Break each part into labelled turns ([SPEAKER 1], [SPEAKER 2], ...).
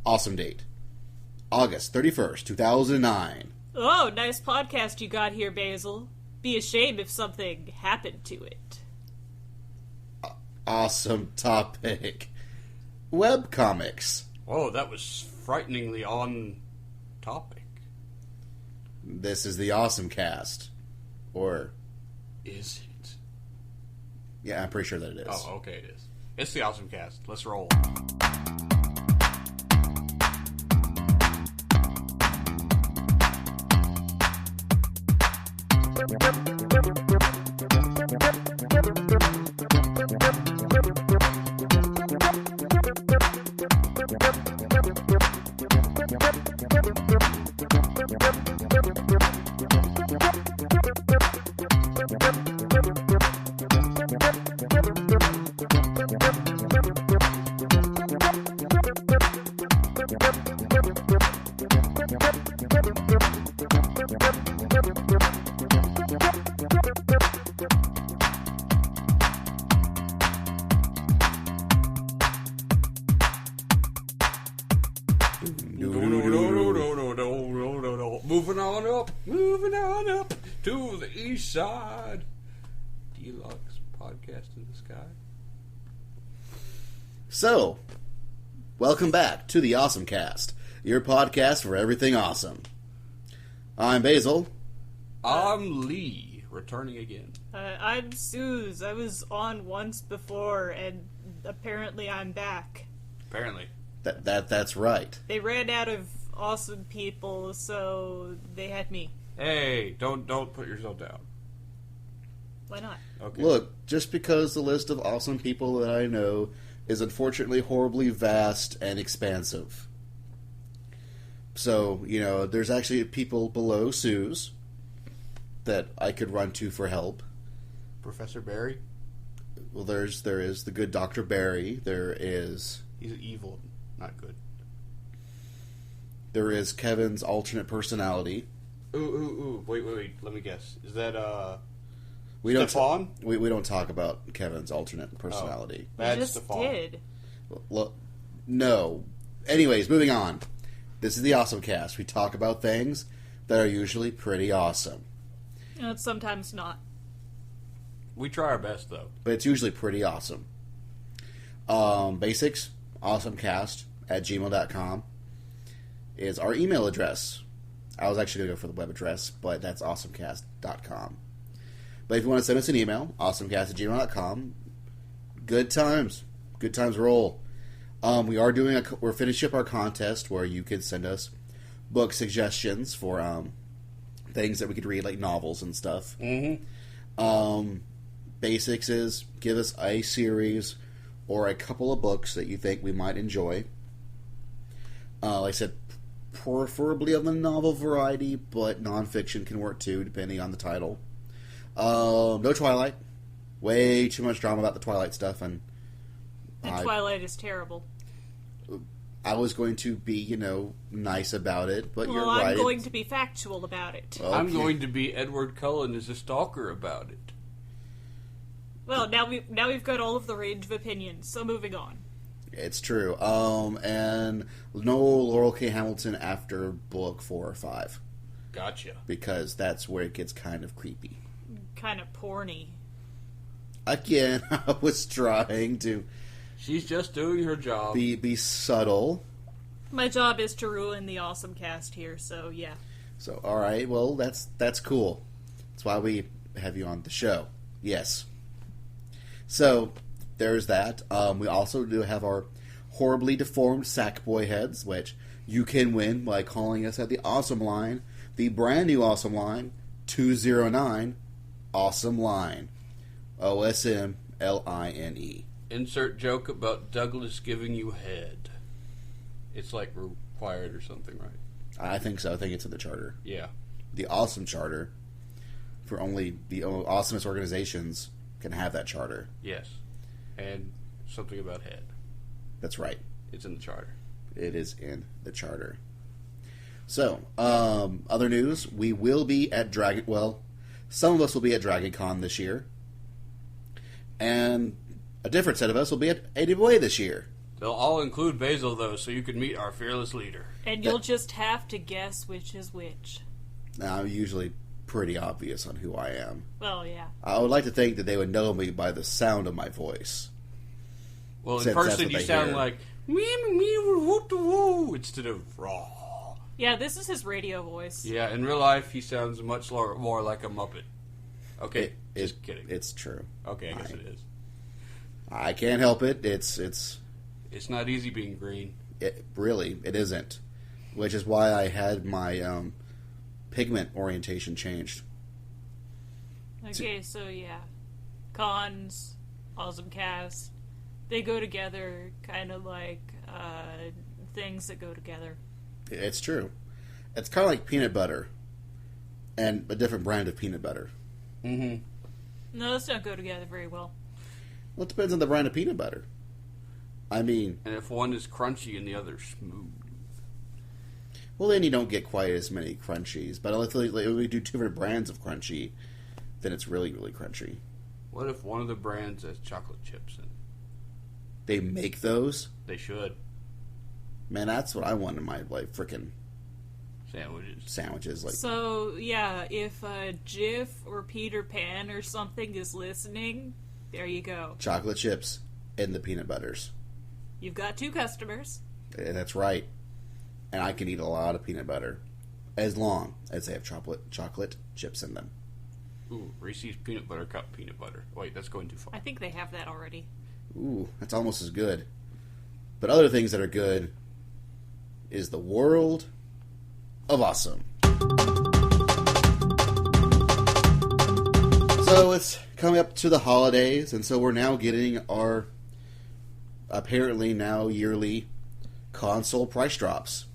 [SPEAKER 1] Awesome date. August 31st, 2009.
[SPEAKER 2] Oh, nice podcast you got here, Basil. Be a shame if something happened to it.
[SPEAKER 1] Awesome topic. Webcomics.
[SPEAKER 3] Whoa, that was frighteningly on topic.
[SPEAKER 1] This is the OSMcast. Or...
[SPEAKER 3] Is it?
[SPEAKER 1] Yeah, I'm pretty sure that it is.
[SPEAKER 3] Oh, okay, it is. It's the OSMcast. Let's roll. Moving on up to the east side. Deluxe podcast in the sky.
[SPEAKER 1] So, welcome back to the OSMcast, your podcast for everything awesome. I'm Basil.
[SPEAKER 3] I'm Lee, returning again.
[SPEAKER 2] I'm Sooz. I was on once before, and apparently I'm back.
[SPEAKER 3] Apparently.
[SPEAKER 1] That's right.
[SPEAKER 2] They ran out of awesome people, so they had me.
[SPEAKER 3] Hey, don't put yourself down.
[SPEAKER 2] Why not?
[SPEAKER 1] Okay. Look, just because the list of awesome people that I know is unfortunately horribly vast and expansive. So, there's actually people below Sooz that I could run to for help.
[SPEAKER 3] Professor Barry?
[SPEAKER 1] Well, there is the good Dr. Barry. There is...
[SPEAKER 3] He's evil, not good.
[SPEAKER 1] There is Kevin's alternate personality.
[SPEAKER 3] Ooh. Wait. Let me guess. Is that,
[SPEAKER 1] Stefan? We don't talk about Kevin's alternate personality.
[SPEAKER 3] Oh, bad
[SPEAKER 2] you just
[SPEAKER 3] Stefan.
[SPEAKER 2] did.
[SPEAKER 1] Well, no. Anyways, moving on. This is the OSMcast. We talk about things that are usually pretty awesome.
[SPEAKER 2] It's sometimes not.
[SPEAKER 3] We try our best, though.
[SPEAKER 1] But it's usually pretty awesome. Basics, awesomecast@gmail.com is our email address. I was actually going to go for the web address, but that's awesomecast.com. But if you want to send us an email, awesomecast@gmail.com, good times. Good times roll. We're finishing up our contest where you can send us book suggestions for things that we could read, like novels and stuff.
[SPEAKER 3] Mm-hmm.
[SPEAKER 1] Basics is give us a series or a couple of books that you think we might enjoy. Like I said, preferably of the novel variety, but nonfiction can work too, depending on the title. No Twilight. Way too much drama about the Twilight stuff, and
[SPEAKER 2] Twilight is terrible.
[SPEAKER 1] I was going to be, nice about it, but you're
[SPEAKER 2] right.
[SPEAKER 1] right.
[SPEAKER 2] I'm going to be factual about it.
[SPEAKER 1] Okay.
[SPEAKER 3] I'm going to be Edward Cullen as a stalker about it.
[SPEAKER 2] Well, now we've got all of the range of opinions, so moving on.
[SPEAKER 1] It's true. And no Laurel K. Hamilton after book 4 or 5.
[SPEAKER 3] Gotcha.
[SPEAKER 1] Because that's where it gets kind of creepy.
[SPEAKER 2] Kind of porny.
[SPEAKER 1] Again, I was trying to...
[SPEAKER 3] She's just doing her job.
[SPEAKER 1] Be subtle.
[SPEAKER 2] My job is to ruin the OSMcast here, so yeah.
[SPEAKER 1] So, alright, well, that's cool. That's why we have you on the show. Yes. So, there's that. We also do have our horribly deformed Sackboy heads, which you can win by calling us at the Awesome Line, the brand new Awesome Line, 209 Awesome Line. OSMline.
[SPEAKER 3] Insert joke about Douglas giving you head. It's like required or something, right?
[SPEAKER 1] I think so. I think it's in the charter.
[SPEAKER 3] Yeah.
[SPEAKER 1] The Awesome Charter. For only the awesomest organizations can have that charter.
[SPEAKER 3] Yes. And something about head.
[SPEAKER 1] That's right.
[SPEAKER 3] It's in the charter.
[SPEAKER 1] It is in the charter. So, other news. We will be at Dragon... Well, some of us will be at Dragon Con this year. And a different set of us will be at AWA this year.
[SPEAKER 3] They'll all include Basil, though, so you can meet our fearless leader.
[SPEAKER 2] And you'll just have to guess which is which.
[SPEAKER 1] Now, I'm usually pretty obvious on who I am.
[SPEAKER 2] Well, yeah.
[SPEAKER 1] I would like to think that they would know me by the sound of my voice.
[SPEAKER 3] Well, in
[SPEAKER 1] Since that's
[SPEAKER 3] person
[SPEAKER 1] what
[SPEAKER 3] you
[SPEAKER 1] they
[SPEAKER 3] sound
[SPEAKER 1] hear.
[SPEAKER 3] like woo instead of raw.
[SPEAKER 2] Yeah, this is his radio voice.
[SPEAKER 3] Yeah, in real life he sounds much more like a Muppet. Okay, just kidding.
[SPEAKER 1] It's true.
[SPEAKER 3] Okay, I guess it is.
[SPEAKER 1] I can't help it. It's
[SPEAKER 3] not easy being green.
[SPEAKER 1] it isn't. Which is why I had my pigment orientation changed.
[SPEAKER 2] Okay, so yeah. Cons, OSMcast, they go together kind of like things that go together.
[SPEAKER 1] It's true. It's kind of like peanut butter and a different brand of peanut butter.
[SPEAKER 3] Mm-hmm.
[SPEAKER 2] No, those don't go together very well.
[SPEAKER 1] Well, it depends on the brand of peanut butter. I mean...
[SPEAKER 3] And if one is crunchy and the other smooth.
[SPEAKER 1] Well, then you don't get quite as many crunchies. But if we do different brands of crunchy, then it's really, really crunchy.
[SPEAKER 3] What if one of the brands has chocolate chips in?
[SPEAKER 1] They make those?
[SPEAKER 3] They should.
[SPEAKER 1] Man, that's what I want in my, frickin'
[SPEAKER 3] Sandwiches.
[SPEAKER 2] So, yeah, if Jif or Peter Pan or something is listening, there you go.
[SPEAKER 1] Chocolate chips and the peanut butters.
[SPEAKER 2] You've got 2 customers.
[SPEAKER 1] And that's right. And I can eat a lot of peanut butter. As long as they have chocolate chips in them.
[SPEAKER 3] Ooh, Reese's Peanut Butter Cup peanut butter. Wait, that's going too far.
[SPEAKER 2] I think they have that already.
[SPEAKER 1] Ooh, that's almost as good. But other things that are good is the world of awesome. So it's coming up to the holidays, and so we're now getting our apparently now yearly console price drops.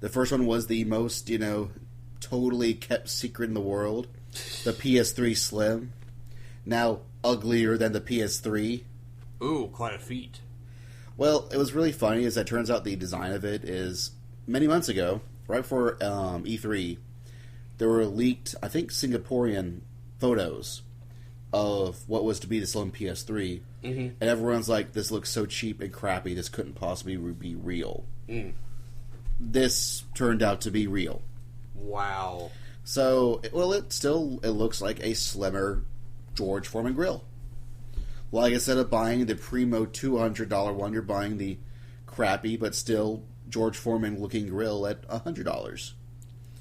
[SPEAKER 1] The first one was the most, totally kept secret in the world. The PS3 Slim. Now uglier than the PS3.
[SPEAKER 3] Ooh, quite a feat.
[SPEAKER 1] Well, it was really funny as it turns out the design of it is many months ago, right before E3, there were leaked, I think, Singaporean photos of what was to be the Slim PS3.
[SPEAKER 3] Mm-hmm.
[SPEAKER 1] And everyone's like, this looks so cheap and crappy, this couldn't possibly be real.
[SPEAKER 3] Mm.
[SPEAKER 1] This turned out to be real.
[SPEAKER 3] Wow.
[SPEAKER 1] So, it looks like a slimmer George Foreman grill. Like, instead of buying the Primo $200 one, you're buying the crappy but still George Foreman looking grill at $100.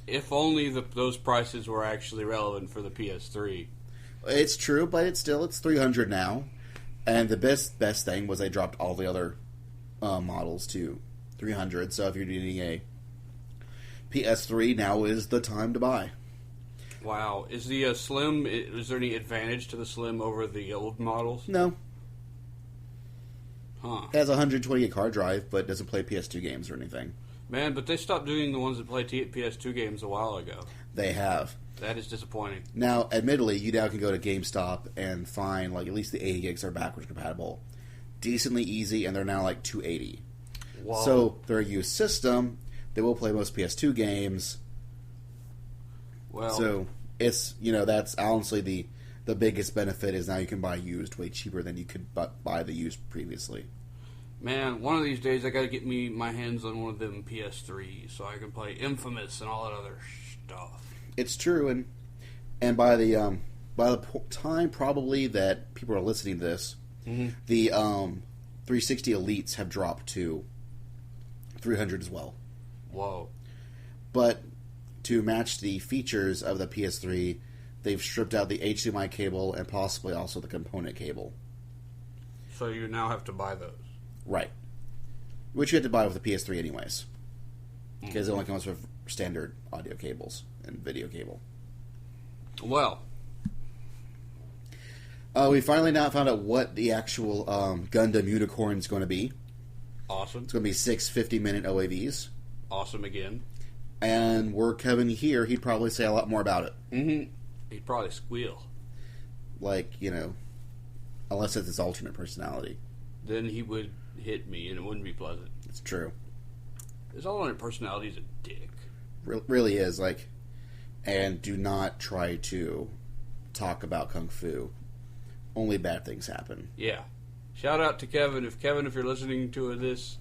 [SPEAKER 3] If only those prices were actually relevant for the PS3.
[SPEAKER 1] It's true, but it's $300 now. And the best thing was they dropped all the other models to $300. So if you're needing a PS3, now is the time to buy.
[SPEAKER 3] Wow. Is the Slim, is there any advantage to the Slim over the old models?
[SPEAKER 1] No.
[SPEAKER 3] Huh.
[SPEAKER 1] It has a 128 hard drive, but doesn't play PS2 games or anything.
[SPEAKER 3] Man, but they stopped doing the ones that play PS2 games a while ago.
[SPEAKER 1] They have.
[SPEAKER 3] That is disappointing.
[SPEAKER 1] Now, admittedly, you now can go to GameStop and find, at least the 80 gigs are backwards compatible. Decently easy, and they're now $280.
[SPEAKER 3] Whoa.
[SPEAKER 1] So, they're a used system. They will play most PS2 games.
[SPEAKER 3] Well,
[SPEAKER 1] So, it's, that's honestly the biggest benefit is now you can buy used way cheaper than you could buy the used previously.
[SPEAKER 3] man, one of these days I gotta get my hands on one of them PS3s so I can play Infamous and all that other stuff.
[SPEAKER 1] It's true, and by the time probably that people are listening to this,
[SPEAKER 3] Mm-hmm.
[SPEAKER 1] the 360 Elites have dropped to $300 as well.
[SPEAKER 3] Whoa.
[SPEAKER 1] But to match the features of the PS3, they've stripped out the HDMI cable and possibly also the component cable.
[SPEAKER 3] So you now have to buy those.
[SPEAKER 1] Right. Which you have to buy with the PS3 anyways. Because it only comes with standard audio cables and video cable.
[SPEAKER 3] Well,
[SPEAKER 1] We finally now found out what the actual Gundam Unicorn is going to be.
[SPEAKER 3] awesome.
[SPEAKER 1] It's going to be 6 50-minute OAVs.
[SPEAKER 3] Awesome again.
[SPEAKER 1] And were Kevin here, he'd probably say a lot more about it.
[SPEAKER 3] Mm-hmm. He'd probably squeal.
[SPEAKER 1] Unless it's his alternate personality.
[SPEAKER 3] Then he would hit me and it wouldn't be pleasant.
[SPEAKER 1] It's true.
[SPEAKER 3] His alternate personality is a dick.
[SPEAKER 1] Really is, and do not try to talk about Kung Fu. Only bad things happen.
[SPEAKER 3] Yeah. Shout out to Kevin. If you're listening to this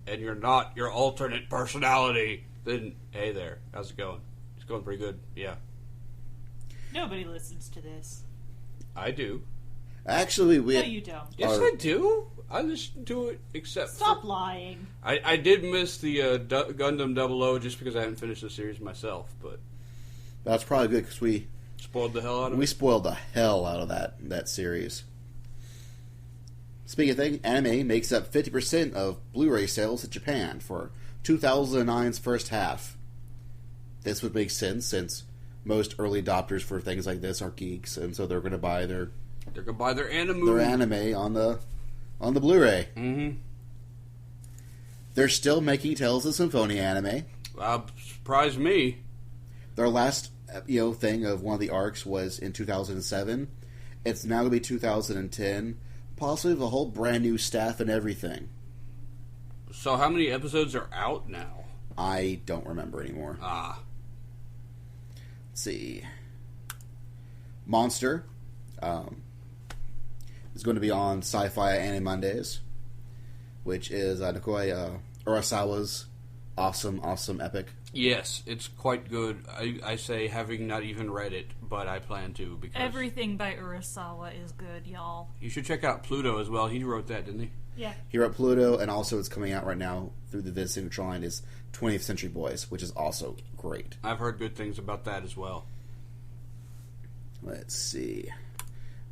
[SPEAKER 3] and you're not your alternate personality, then hey there. How's it going? It's going pretty good. Yeah.
[SPEAKER 2] Nobody listens to this.
[SPEAKER 3] I do.
[SPEAKER 1] Actually,
[SPEAKER 2] No, you don't.
[SPEAKER 3] Yes, I do. I listen to it, except
[SPEAKER 2] Stop lying.
[SPEAKER 3] I did miss the Gundam 00 just because I haven't finished the series myself, but
[SPEAKER 1] that's probably good because we
[SPEAKER 3] spoiled the hell out of it.
[SPEAKER 1] We spoiled the hell out of that series. Speaking of things, anime makes up 50% of Blu-ray sales in Japan for 2009's first half. This would make sense since most early adopters for things like this are geeks, and so they're going to buy their anime on the Blu-ray.
[SPEAKER 3] Mm-hmm.
[SPEAKER 1] They're still making Tales of Symphonia anime.
[SPEAKER 3] Surprised me.
[SPEAKER 1] Their last thing of one of the arcs was in 2007. It's now going to be 2010. Possibly with a whole brand new staff and everything.
[SPEAKER 3] So how many episodes are out now?
[SPEAKER 1] I don't remember anymore.
[SPEAKER 3] Let's
[SPEAKER 1] see. Monster is going to be on Sci-Fi Anime Mondays, which is Nikoi Urasawa's awesome epic.
[SPEAKER 3] Yes, it's quite good. I say, having not even read it, but I plan to because
[SPEAKER 2] everything by Urasawa is good, y'all.
[SPEAKER 3] You should check out Pluto as well. He wrote that, didn't he?
[SPEAKER 2] Yeah.
[SPEAKER 1] He wrote Pluto, and also it's coming out right now through the Viz Signature line is 20th Century Boys, which is also great.
[SPEAKER 3] I've heard good things about that as well.
[SPEAKER 1] Let's see.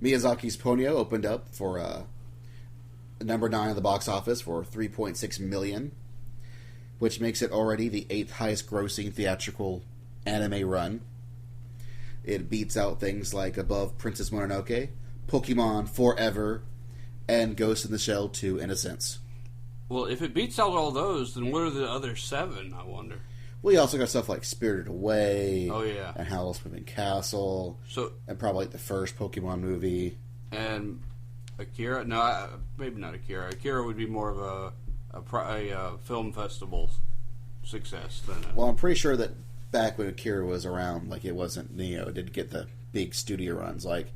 [SPEAKER 1] Miyazaki's Ponyo opened up for number 9 on the box office for $3.6 million. Which makes it already the 8th highest grossing theatrical anime run. It beats out things like Above Princess Mononoke, Pokemon Forever, and Ghost in the Shell 2 in a sense.
[SPEAKER 3] Well, if it beats out all those, then what are the other 7, I wonder?
[SPEAKER 1] Well, you also got stuff like Spirited Away,
[SPEAKER 3] oh yeah,
[SPEAKER 1] and Howl's Moving Castle, and probably like the first Pokemon movie.
[SPEAKER 3] And Akira? No, maybe not Akira. Akira would be more of a film festival success than
[SPEAKER 1] well, I'm pretty sure that back when Akira was around, like it wasn't Neo, it did get the big studio runs. Like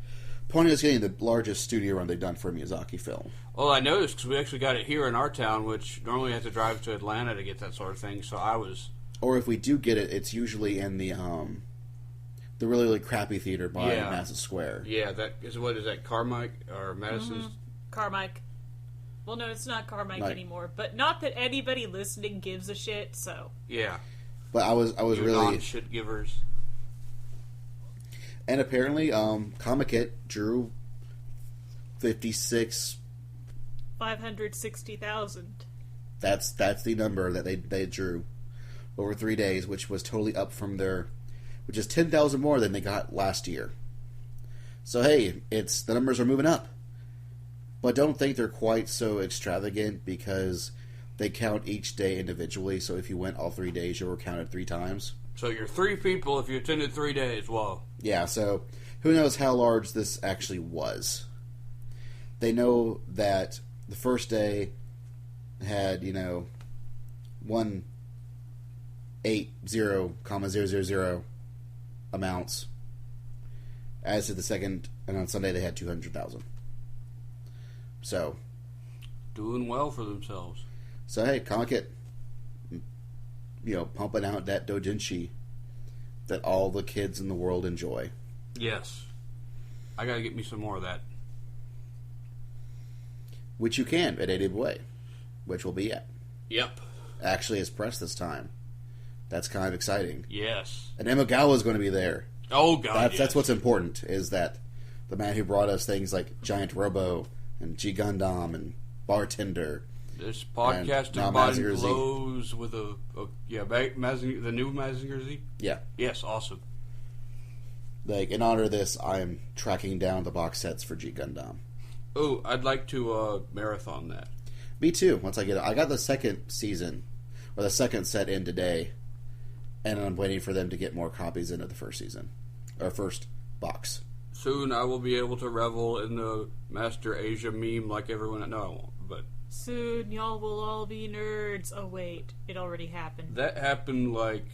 [SPEAKER 1] Ponyo's getting the largest studio run they've done for a Miyazaki film.
[SPEAKER 3] Well, I noticed because we actually got it here in our town, which normally you have to drive to Atlanta to get that sort of thing. So I was,
[SPEAKER 1] or if we do get it, it's usually in the really crappy theater by Madison Square.
[SPEAKER 3] Yeah, that is what is that Carmike or Madison's
[SPEAKER 2] Carmike. Well, no, it's not Carmike anymore. But not that anybody listening gives a shit. So
[SPEAKER 3] yeah,
[SPEAKER 1] but I was really
[SPEAKER 3] shit givers.
[SPEAKER 1] And apparently, Comic Hit drew
[SPEAKER 2] 560,000.
[SPEAKER 1] That's the number that they drew over 3 days, which was totally up from which is 10,000 more than they got last year. So hey, the numbers are moving up. But don't think they're quite so extravagant because they count each day individually. So if you went all 3 days, you were counted 3 times.
[SPEAKER 3] So you're 3 people if you attended 3 days. Whoa.
[SPEAKER 1] Yeah, so who knows how large this actually was. They know that the first day had, 180,000 amounts. As to the second, and on Sunday they had 200,000. So,
[SPEAKER 3] doing well for themselves.
[SPEAKER 1] So hey, Comic It, pumping out that doujinshi that all the kids in the world enjoy.
[SPEAKER 3] Yes, I gotta get me some more of that.
[SPEAKER 1] Which you can at Native Way, which will be at.
[SPEAKER 3] Yep.
[SPEAKER 1] Actually, it's press this time. That's kind of exciting.
[SPEAKER 3] Yes.
[SPEAKER 1] And Emugawa is going to be there.
[SPEAKER 3] Oh God,
[SPEAKER 1] That's what's important, is that the man who brought us things like Giant Robo and G Gundam and Bartender.
[SPEAKER 3] This podcasting body glows with the new Mazinger Z.
[SPEAKER 1] Yeah.
[SPEAKER 3] Yes, awesome.
[SPEAKER 1] Like, in honor of this, I am tracking down the box sets for G Gundam.
[SPEAKER 3] Oh, I'd like to marathon that.
[SPEAKER 1] Me too. Once I get it, I got the second season or the second set in today, and I'm waiting for them to get more copies into the first season or first box.
[SPEAKER 3] Soon I will be able to revel in the Master Asia meme like everyone. No, I won't. But
[SPEAKER 2] soon y'all will all be nerds. Oh wait, it already happened.
[SPEAKER 3] That happened like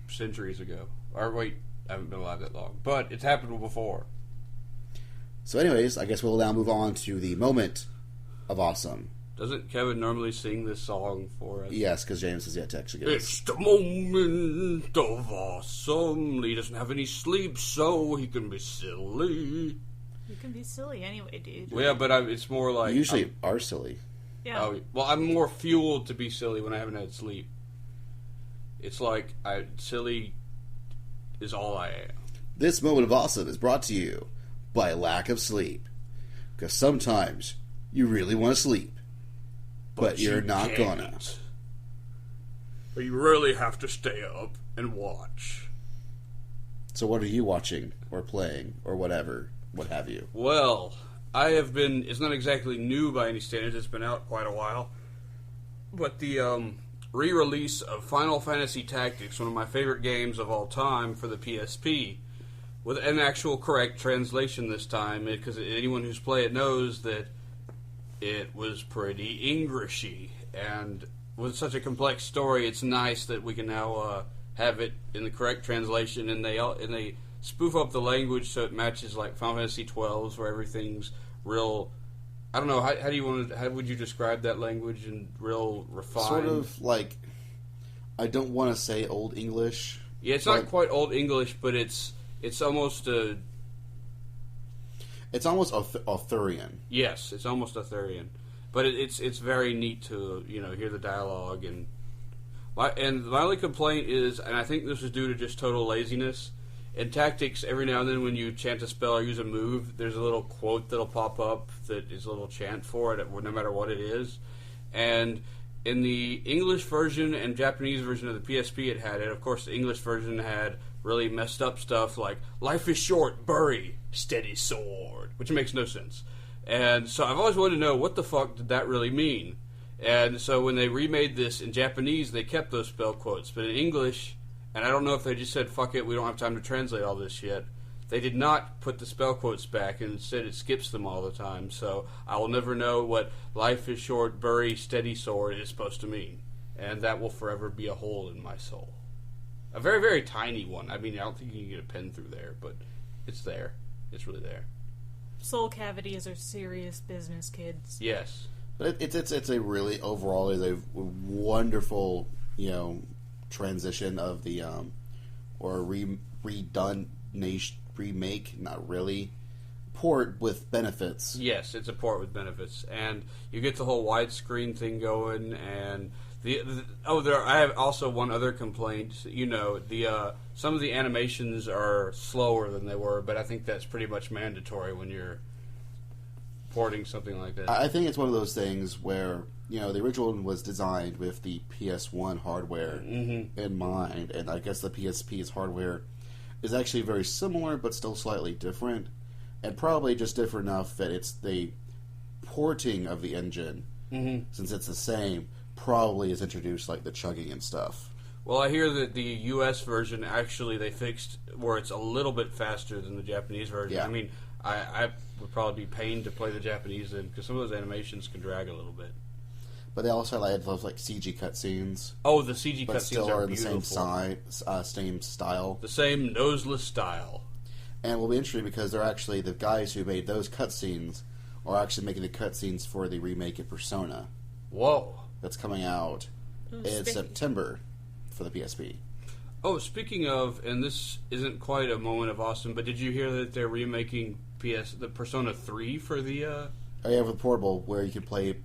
[SPEAKER 3] centuries ago. Or wait, I haven't been alive that long, but it's happened before.
[SPEAKER 1] So anyways, I guess we'll now move on to the moment of awesome.
[SPEAKER 3] Doesn't Kevin normally sing this song for us?
[SPEAKER 1] Yes, because James has yet to actually get it.
[SPEAKER 3] It's the moment of awesome. He doesn't have any sleep, so he can be silly.
[SPEAKER 2] You can be silly anyway, dude.
[SPEAKER 3] Well, yeah, but it's more like...
[SPEAKER 1] You usually are silly.
[SPEAKER 2] Yeah.
[SPEAKER 3] Well, I'm more fueled to be silly when I haven't had sleep. It's like silly is all I am.
[SPEAKER 1] This moment of awesome is brought to you by lack of sleep. Because sometimes you really want to sleep, but you're not gonna.
[SPEAKER 3] But you really have to stay up and watch.
[SPEAKER 1] So what are you watching or playing or whatever, what have you?
[SPEAKER 3] Well, I have been... It's not exactly new by any standards. It's been out quite a while. But the re-release of Final Fantasy Tactics, one of my favorite games of all time for the PSP, with an actual correct translation this time, because anyone who's played it knows that it was pretty Englishy, and with such a complex story, it's nice that we can now have it in the correct translation, and they spoof up the language so it matches like Final Fantasy 12's, where everything's real. I don't know, how would you describe that language in real refined?
[SPEAKER 1] Sort of like, I don't want to say Old English.
[SPEAKER 3] Yeah, it's not quite Old English, but it's almost a...
[SPEAKER 1] It's almost Arthurian.
[SPEAKER 3] Yes, it's almost Arthurian. But it's very neat to, hear the dialogue. And my only complaint is, and I think this is due to just total laziness, in Tactics, every now and then when you chant a spell or use a move, there's a little quote that'll pop up that is a little chant for it, no matter what it is. And in the English version and Japanese version of the PSP, it had it. Of course, the English version had really messed up stuff like, life is short, bury, steady sword, which makes no sense. And so I've always wanted to know, what the fuck did that really mean? And so when they remade this in Japanese, they kept those spell quotes. But in English, and I don't know if they just said, fuck it, we don't have time to translate all this yet, they did not put the spell quotes back, and instead it skips them all the time. So I will never know what life is short, bury, steady sword is supposed to mean. And that will forever be a hole in my soul. A very, very tiny one. I mean, I don't think you can get a pen through there, but it's there. It's really there.
[SPEAKER 2] Soul cavities are serious business, kids.
[SPEAKER 3] Yes.
[SPEAKER 1] But it's a really, overall, is a wonderful, transition of the, or remake, not really, port with benefits.
[SPEAKER 3] Yes, it's a port with benefits. And you get the whole widescreen thing going, and... I have also one other complaint. Some of the animations are slower than they were, but I think that's pretty much mandatory when you're porting something like that.
[SPEAKER 1] I think it's one of those things where, the original one was designed with the PS1 hardware in mind, and I guess the PSP's hardware is actually very similar, but still slightly different, and probably just different enough that it's the porting of the engine, since it's the same, probably is introduced like the chugging and stuff.
[SPEAKER 3] Well, I hear that the US version actually they fixed where it's a little bit faster than the Japanese version.
[SPEAKER 1] Yeah.
[SPEAKER 3] I mean, I would probably be pained to play the Japanese then, because some of those animations can drag a little bit.
[SPEAKER 1] But they also had those like CG cutscenes.
[SPEAKER 3] Oh, the CG
[SPEAKER 1] but
[SPEAKER 3] cutscenes
[SPEAKER 1] still
[SPEAKER 3] are
[SPEAKER 1] in the
[SPEAKER 3] beautiful.
[SPEAKER 1] same style.
[SPEAKER 3] The same noseless style.
[SPEAKER 1] And it will be interesting because they're actually the guys who made those cutscenes are actually making the cutscenes for the remake of Persona.
[SPEAKER 3] Whoa.
[SPEAKER 1] That's coming out in September for the PSP.
[SPEAKER 3] Oh, speaking of, and this isn't quite a moment of awesome, but did you hear that they're remaking the Persona 3 for the...
[SPEAKER 1] Oh yeah, with Portable, where you can play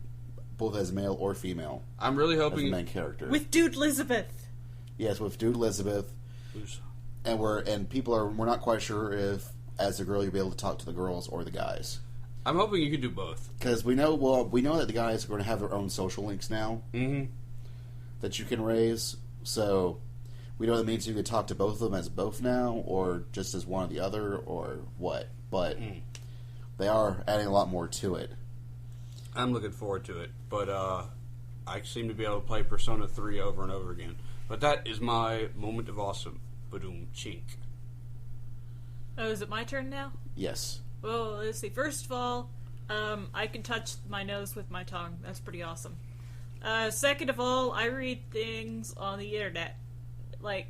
[SPEAKER 1] both as male or female.
[SPEAKER 3] I'm really hoping...
[SPEAKER 1] as the main character.
[SPEAKER 2] With Dude Elizabeth!
[SPEAKER 1] Yes, with Dude Elizabeth. And we're not quite sure if, as a girl, you'll be able to talk to the girls or the guys.
[SPEAKER 3] I'm hoping you can do both.
[SPEAKER 1] Because we know that the guys are going to have their own social links now that you can raise. So we know that means you could talk to both of them as both now, or just as one or the other, or what. But they are adding a lot more to it.
[SPEAKER 3] I'm looking forward to it. But I seem to be able to play Persona 3 over and over again. But that is my moment of awesome. Badoom chink.
[SPEAKER 2] Oh, is it my turn now?
[SPEAKER 1] Yes.
[SPEAKER 2] Well, let's see. First of all, I can touch my nose with my tongue. That's pretty awesome. Second of all, I read things on the internet, like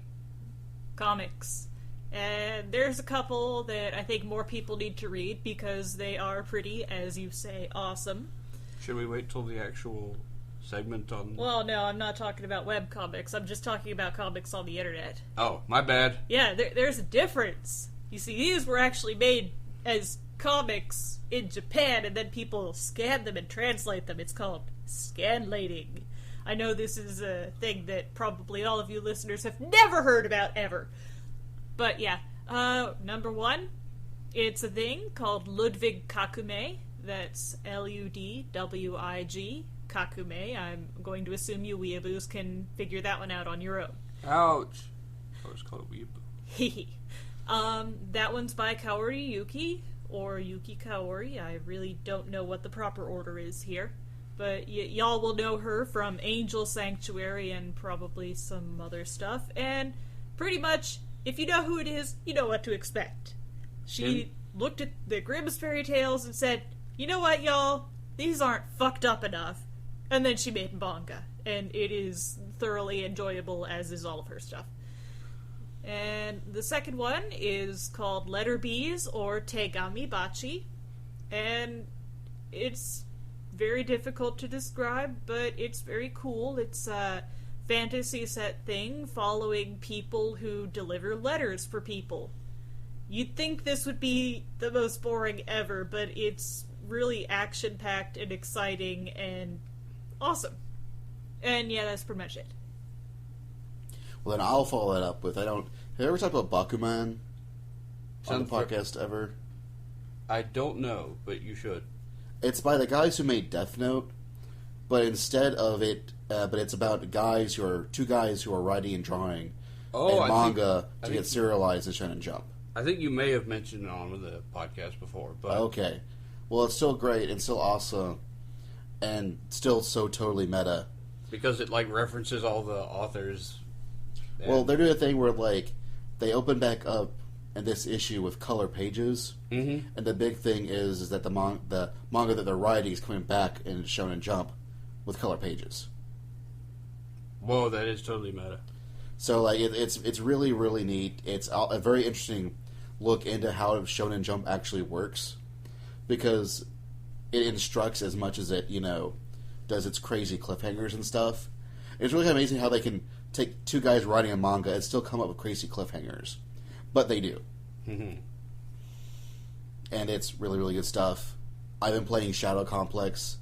[SPEAKER 2] comics. And there's a couple that I think more people need to read because they are pretty, as you say, awesome.
[SPEAKER 3] Should we wait till the actual segment on...
[SPEAKER 2] Well, no, I'm not talking about webcomics. I'm just talking about comics on the internet.
[SPEAKER 3] Oh, my bad.
[SPEAKER 2] Yeah, there's a difference. You see, these were actually made as comics in Japan, and then people scan them and translate them. It's called scanlating. I know this is a thing that probably all of you listeners have never heard about, ever. But yeah, number one, it's a thing called Ludwig Kakume. That's Ludwig Kakume. I'm going to assume you weeaboos can figure that one out on your own.
[SPEAKER 3] Ouch. I was called a weeaboo.
[SPEAKER 2] That one's by Kaori Yuki, or Yuki Kaori. I really don't know what the proper order is here. But y'all will know her from Angel Sanctuary and probably some other stuff. And pretty much, if you know who it is, you know what to expect. She looked at the Grimm's fairy tales and said, you know what, y'all? These aren't fucked up enough. And then she made manga. And it is thoroughly enjoyable, as is all of her stuff. And the second one is called Letter Bees, or Tegami Bachi. And it's very difficult to describe, but it's very cool. It's a fantasy set thing following people who deliver letters for people. You'd think this would be the most boring ever, but it's really action-packed and exciting and awesome. And yeah, that's pretty much it.
[SPEAKER 1] Well, then I'll follow that up with, have you ever talked about Bakuman on the podcast ever?
[SPEAKER 3] I don't know, but you should.
[SPEAKER 1] It's by the guys who made Death Note, but instead of it, but it's about two guys who are writing and drawing manga to get serialized in Shonen Jump.
[SPEAKER 3] I think you may have mentioned it on the podcast before, but...
[SPEAKER 1] Okay. Well, it's still great and still awesome, and still so totally meta.
[SPEAKER 3] Because it, references all the authors.
[SPEAKER 1] Well, they're doing a thing where, they open back up in this issue with color pages, and the big thing is that the manga that they're writing is coming back in Shonen Jump with color pages.
[SPEAKER 3] Whoa, that is totally meta.
[SPEAKER 1] So, it's really, really neat. It's a very interesting look into how Shonen Jump actually works, because it instructs as much as it, does its crazy cliffhangers and stuff. It's really amazing how they can take two guys writing a manga and still come up with crazy cliffhangers. But they do.
[SPEAKER 3] Mm-hmm.
[SPEAKER 1] And it's really, really good stuff. I've been playing Shadow Complex,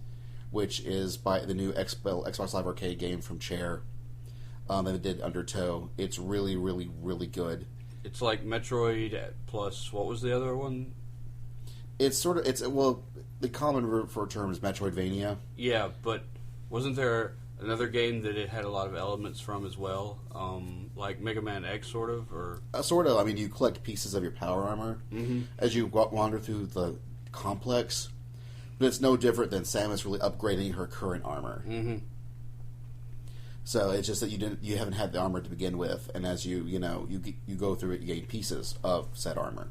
[SPEAKER 1] which is by the new Xbox Live Arcade game from Chair. And it did Undertow. It's really, really, really good.
[SPEAKER 3] It's like Metroid plus, what was the other one?
[SPEAKER 1] The common root for a term is Metroidvania.
[SPEAKER 3] Yeah, but wasn't there another game that it had a lot of elements from as well? Like Mega Man X, sort of? Or
[SPEAKER 1] sort of. I mean, you collect pieces of your power armor as you wander through the complex. But it's no different than Samus really upgrading her current armor.
[SPEAKER 3] Mm-hmm.
[SPEAKER 1] So it's just that you haven't had the armor to begin with, and as you go through it, you gain pieces of said armor.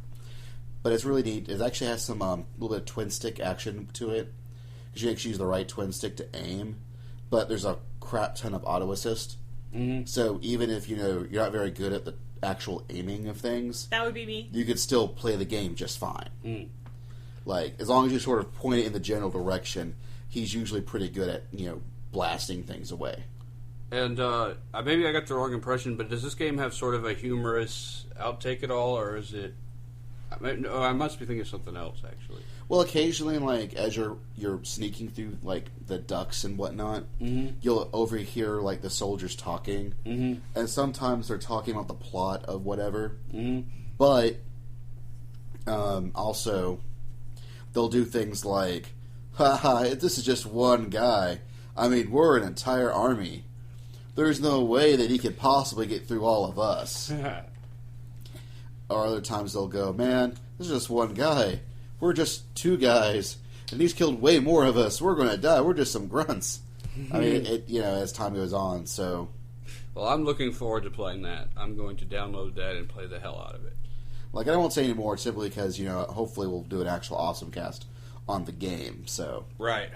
[SPEAKER 1] But it's really neat. It actually has some little bit of twin stick action to it, because you actually use the right twin stick to aim. But there's a crap ton of auto assist.
[SPEAKER 3] Mm-hmm.
[SPEAKER 1] So even if you're not very good at the actual aiming of things,
[SPEAKER 2] that would be me.
[SPEAKER 1] You could still play the game just fine.
[SPEAKER 3] Mm.
[SPEAKER 1] As long as you sort of point it in the general direction, he's usually pretty good at blasting things away.
[SPEAKER 3] And maybe I got the wrong impression, but does this game have sort of a humorous outtake at all, or is it? I must be thinking of something else, actually.
[SPEAKER 1] Well, occasionally, as you're sneaking through the ducks and whatnot, you'll overhear the soldiers talking, and sometimes they're talking about the plot of whatever. But also, they'll do things like, "Haha, this is just one guy. I mean, we're an entire army. There's no way that he could possibly get through all of us." Or other times they'll go, "Man, this is just one guy. We're just two guys, and he's killed way more of us. We're going to die. We're just some grunts." I mean, as time goes on, so...
[SPEAKER 3] Well, I'm looking forward to playing that. I'm going to download that and play the hell out of it.
[SPEAKER 1] I won't say any more simply because, hopefully we'll do an actual OSMcast on the game, so...
[SPEAKER 3] Right.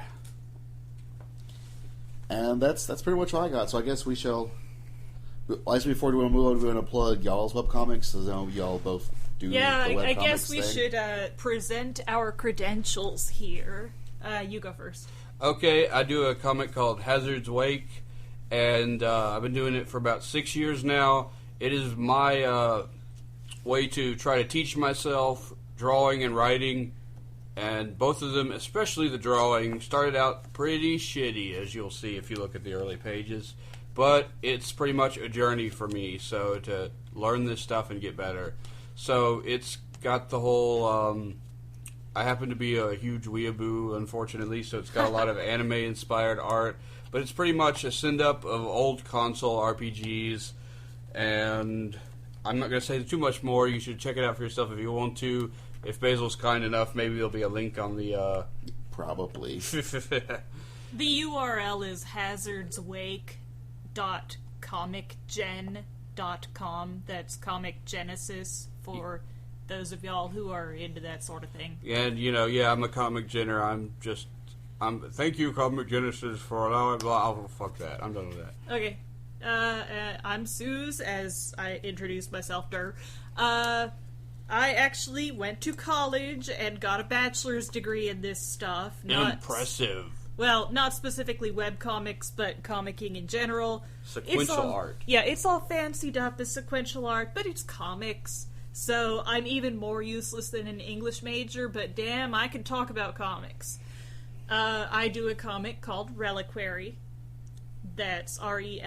[SPEAKER 1] And that's pretty much all I got, so I guess we shall I guess before we move on, we want to plug y'all's webcomics, so y'all both do the webcomics
[SPEAKER 2] I guess we
[SPEAKER 1] thing.
[SPEAKER 2] should present our credentials here. You go first.
[SPEAKER 3] Okay, I do a comic called Hazard's Wake, and I've been doing it for about 6 years now. It is my way to try to teach myself drawing and writing, and both of them, especially the drawing, started out pretty shitty, as you'll see if you look at the early pages. But it's pretty much a journey for me, so to learn this stuff and get better. So it's got the whole... I happen to be a huge weeaboo, unfortunately, so it's got a lot of anime-inspired art. But it's pretty much a send-up of old console RPGs, and I'm not going to say too much more. You should check it out for yourself if you want to. If Basil's kind enough, maybe there'll be a link on the...
[SPEAKER 1] Probably.
[SPEAKER 2] The URL is hazardswake.comicgen.com. That's Comic Genesis for... those of y'all who are into that sort of thing.
[SPEAKER 3] And, I'm a comic genner. Thank you, Comic Genesis, for allowing... Oh, fuck that. I'm done with that.
[SPEAKER 2] Okay. I'm Sooz, as I introduced myself to her. I actually went to college and got a bachelor's degree in this stuff.
[SPEAKER 3] Impressive.
[SPEAKER 2] Well, not specifically webcomics, but comicking in general.
[SPEAKER 3] Sequential art.
[SPEAKER 2] Yeah, it's all fancied up as sequential art, but it's comics. So I'm even more useless than an English major, but damn, I can talk about comics. I do a comic called Reliquary. That's Reliquary.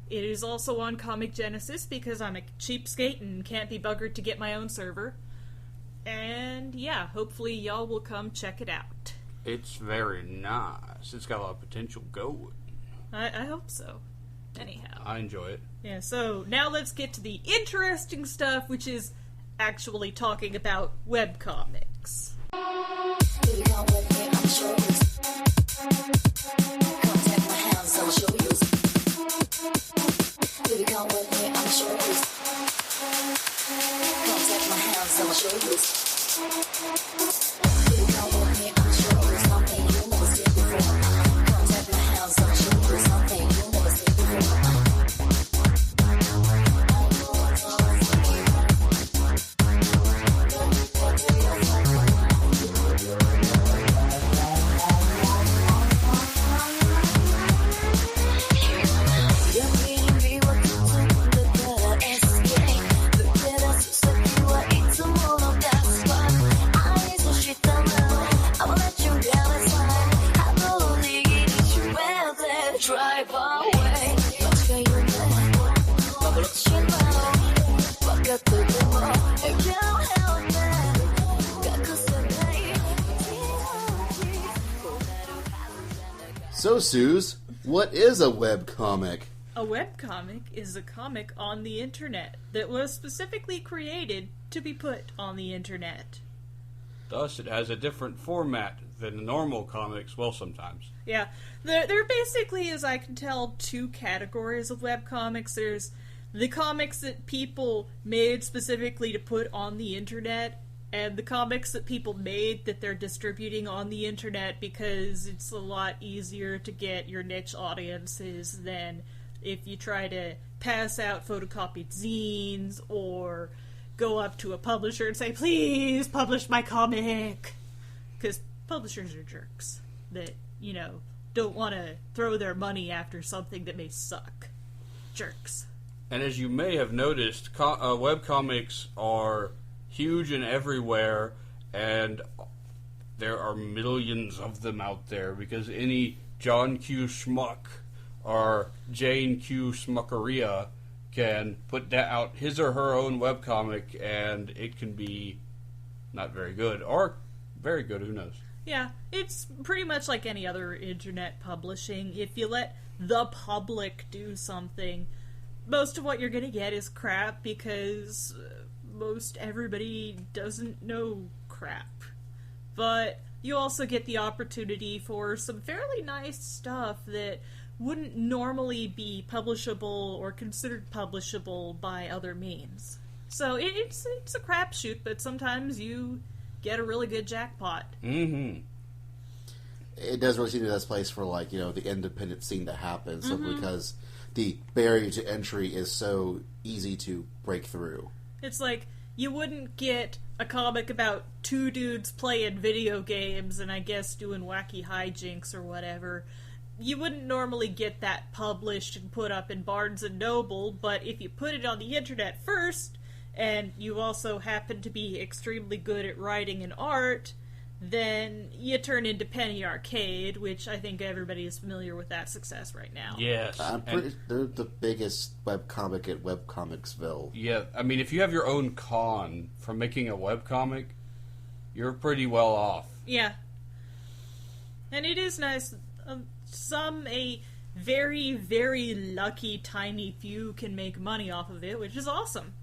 [SPEAKER 2] It is also on Comic Genesis because I'm a cheapskate and can't be buggered to get my own server. And yeah, hopefully y'all will come check it out.
[SPEAKER 3] It's very nice. It's got a lot of potential going.
[SPEAKER 2] I hope so. Anyhow.
[SPEAKER 3] I enjoy it.
[SPEAKER 2] Yeah, so now let's get to the interesting stuff, which is actually talking about webcomics.
[SPEAKER 1] So, Sooz, what is a webcomic?
[SPEAKER 2] A webcomic is a comic on the internet that was specifically created to be put on the internet.
[SPEAKER 3] Thus, it has a different format than normal comics, well, sometimes.
[SPEAKER 2] Yeah, there are basically, as I can tell, two categories of webcomics. There's the comics that people made specifically to put on the internet, and the comics that people made that they're distributing on the internet because it's a lot easier to get your niche audiences than if you try to pass out photocopied zines or go up to a publisher and say, please publish my comic. Because publishers are jerks that, don't want to throw their money after something that may suck. Jerks.
[SPEAKER 3] And as you may have noticed, webcomics are huge and everywhere, and there are millions of them out there because any John Q. Schmuck or Jane Q. Schmuckeria can put out his or her own webcomic, and it can be not very good or very good, who knows.
[SPEAKER 2] Yeah, it's pretty much like any other internet publishing. If you let the public do something, most of what you're going to get is crap because most everybody doesn't know crap. But you also get the opportunity for some fairly nice stuff that wouldn't normally be publishable or considered publishable by other means. So it's a crapshoot, but sometimes you get a really good jackpot.
[SPEAKER 3] Mm-hmm.
[SPEAKER 1] it does really seem to be this place for, like, the independent scene to happen, simply because the barrier to entry is so easy to break through.
[SPEAKER 2] It's like, you wouldn't get a comic about two dudes playing video games and I guess doing wacky hijinks or whatever. You wouldn't normally get that published and put up in Barnes & Noble, but if you put it on the internet first, and you also happen to be extremely good at writing and art, then you turn into Penny Arcade, which I think everybody is familiar with that success right now.
[SPEAKER 3] Yes.
[SPEAKER 1] They're the biggest webcomic at Webcomicsville.
[SPEAKER 3] Yeah, I mean, if you have your own con for making a webcomic, you're pretty well off.
[SPEAKER 2] Yeah. And it is nice. A very, very lucky tiny few can make money off of it, which is awesome.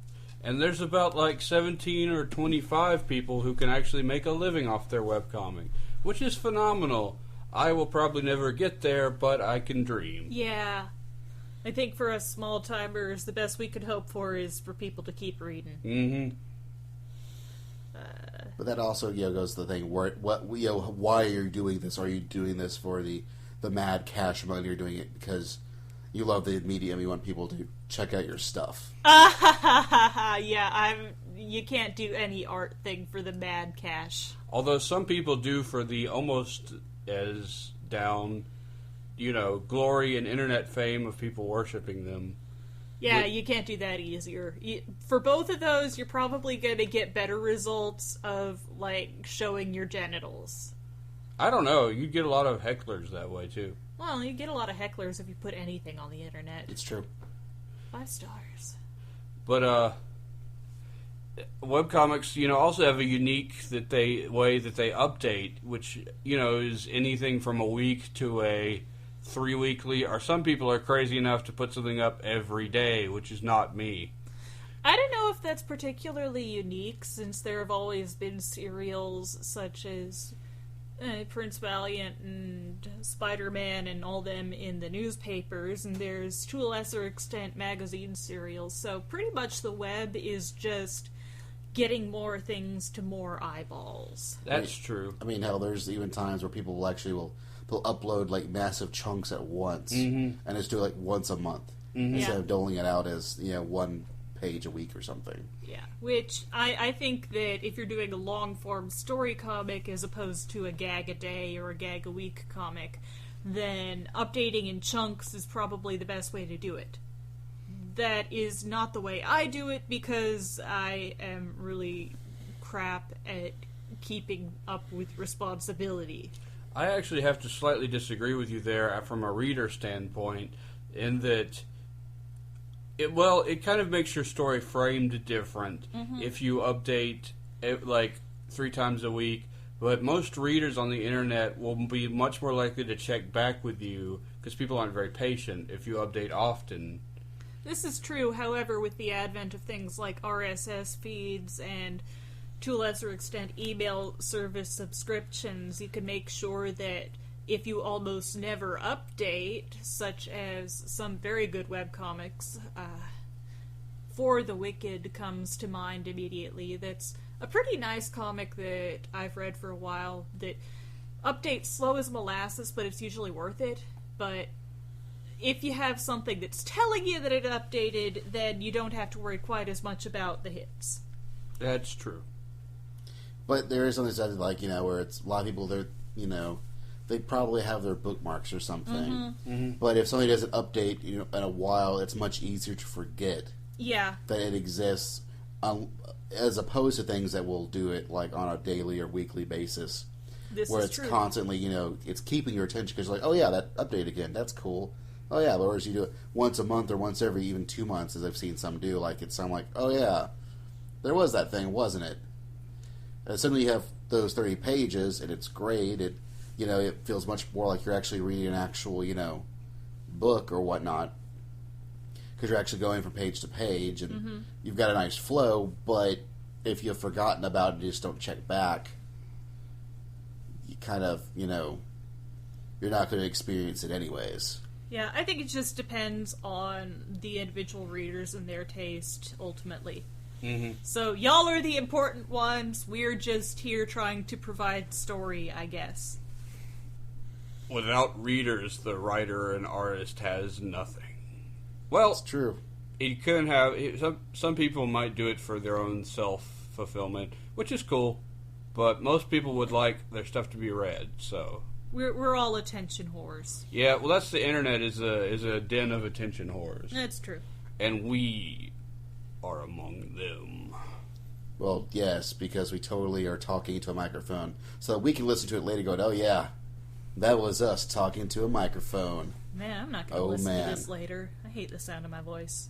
[SPEAKER 3] And there's about like 17 or 25 people who can actually make a living off their webcomic, which is phenomenal. I will probably never get there, but I can dream.
[SPEAKER 2] Yeah. I think for us small-timers, the best we could hope for is for people to keep reading.
[SPEAKER 3] Mm-hmm.
[SPEAKER 1] But that also, goes to the thing, why are you doing this? Are you doing this for the mad cash money? You're doing it because you love the medium, you want people to check out your stuff.
[SPEAKER 2] Yeah, you can't do any art thing for the mad cash.
[SPEAKER 3] Although some people do for the almost as down, glory and internet fame of people worshiping them.
[SPEAKER 2] Yeah, you can't do that easier. For both of those, you're probably going to get better results of, like, showing your genitals.
[SPEAKER 3] I don't know. You'd get a lot of hecklers that way, too.
[SPEAKER 2] Well, you get a lot of hecklers if you put anything on the internet.
[SPEAKER 1] It's true.
[SPEAKER 2] 5 stars.
[SPEAKER 3] But, webcomics, also have a unique way that they update, which, is anything from a week to a 3-weekly, or some people are crazy enough to put something up every day, which is not me.
[SPEAKER 2] I don't know if that's particularly unique, since there have always been serials such as Prince Valiant and Spider-Man and all them in the newspapers, and there's, to a lesser extent, magazine serials, so pretty much the web is just getting more things to more eyeballs.
[SPEAKER 3] That's true.
[SPEAKER 1] I mean, hell, there's even times where people they'll upload, like, massive chunks at once, and just do it, like, once a month, instead of doling it out as, one page a week or something.
[SPEAKER 2] Yeah, which I think that if you're doing a long-form story comic as opposed to a gag a day or a gag a week comic, then updating in chunks is probably the best way to do it. That is not the way I do it because I am really crap at keeping up with responsibility.
[SPEAKER 3] I actually have to slightly disagree with you there from a reader standpoint, in that it kind of makes your story framed different if you update it, like, 3 times a week, but most readers on the internet will be much more likely to check back with you because people aren't very patient if you update often.
[SPEAKER 2] This is true, however, with the advent of things like RSS feeds and, to a lesser extent, email service subscriptions, you can make sure that if you almost never update, such as some very good webcomics, For the Wicked comes to mind immediately. That's a pretty nice comic that I've read for a while that updates slow as molasses, but it's usually worth it. But if you have something that's telling you that it updated, then you don't have to worry quite as much about the hits.
[SPEAKER 3] That's true.
[SPEAKER 1] But there is something said, like, where it's a lot of people, they probably have their bookmarks or something. But if somebody doesn't update, in a while, it's much easier to forget that it exists, as opposed to things that will do it, like, on a daily or weekly basis. Where it's true. Constantly, it's keeping your attention, because, like, oh yeah, that update again, that's cool. Oh yeah, whereas you do it once a month or once every even 2 months, as I've seen some do, like, it's like, oh yeah, there was that thing, wasn't it? And suddenly you have those 30 pages, and it's great. It feels much more like you're actually reading an actual, book or whatnot, because you're actually going from page to page, and you've got a nice flow. But if you've forgotten about it, you just don't check back, you kind of, you're not going to experience it anyways.
[SPEAKER 2] Yeah, I think it just depends on the individual readers and their taste, ultimately. So y'all are the important ones. We're just here trying to provide story, I guess.
[SPEAKER 3] without readers, the writer and artist has nothing. Well,
[SPEAKER 1] It's true.
[SPEAKER 3] you couldn't have... Some people might do it for their own self-fulfillment, which is cool, but most people would like their stuff to be read, so...
[SPEAKER 2] We're all attention whores.
[SPEAKER 3] Yeah, well, that's the internet is a den of attention whores.
[SPEAKER 2] That's true.
[SPEAKER 3] And we are among them.
[SPEAKER 1] Well, yes, because we totally are talking into a microphone, so that we can listen to it later going, oh yeah, that was us talking to a microphone.
[SPEAKER 2] Man, I'm not going to listen to this later. I hate the sound of my voice.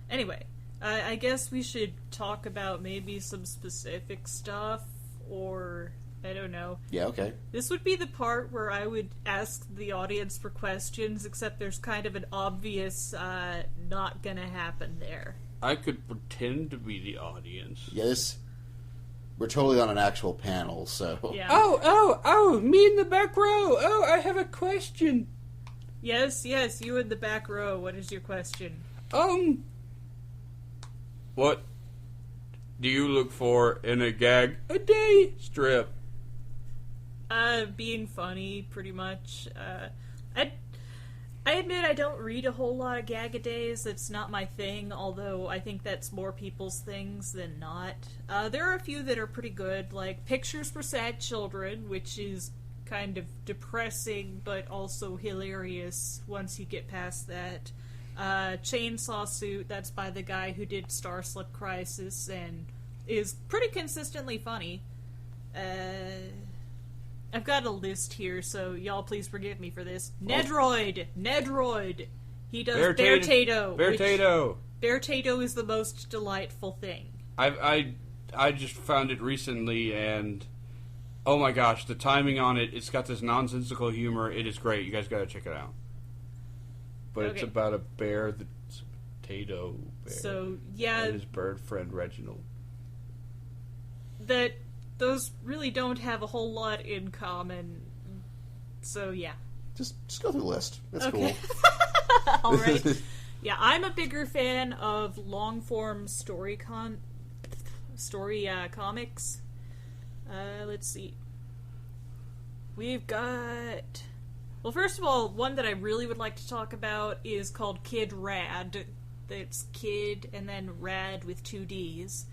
[SPEAKER 2] Anyway, I guess we should talk about maybe some specific stuff, or... I don't know.
[SPEAKER 1] Yeah, okay.
[SPEAKER 2] This would be the part where I would ask the audience for questions, except there's kind of an obvious not gonna happen there.
[SPEAKER 3] I could pretend to be the audience.
[SPEAKER 1] Yes. We're totally on an actual panel, so...
[SPEAKER 2] Yeah.
[SPEAKER 3] Oh, me in the back row. Oh, I have a question.
[SPEAKER 2] Yes, you in the back row. What is your question?
[SPEAKER 3] What do you look for in a gag a day strip?
[SPEAKER 2] Being funny, pretty much. I admit I don't read a whole lot of gag-a-days. It's not my thing, although I think that's more people's things than not. There are a few that are pretty good, like Pictures for Sad Children, which is kind of depressing, but also hilarious once you get past that. Chainsaw Suit, that's by the guy who did Star Slip Crisis, and is pretty consistently funny. I've got a list here, so y'all please forgive me for this. Nedroid! He does Beartato.
[SPEAKER 3] Beartato!
[SPEAKER 2] Beartato is the most delightful thing.
[SPEAKER 3] I just found it recently, and oh my gosh, the timing on it, it's got this nonsensical humor. It is great. You guys gotta check it out. But It's about a bear that's a potato bear.
[SPEAKER 2] So, yeah.
[SPEAKER 3] And his bird friend, Reginald.
[SPEAKER 2] Those really don't have a whole lot in common. So, yeah.
[SPEAKER 1] Just go through the list. That's
[SPEAKER 2] cool. Alright. Yeah, I'm a bigger fan of long-form story comics. Let's see. We've got... Well, first of all, one that I really would like to talk about is called Kid Rad. It's Kid and then Rad with 2 Ds.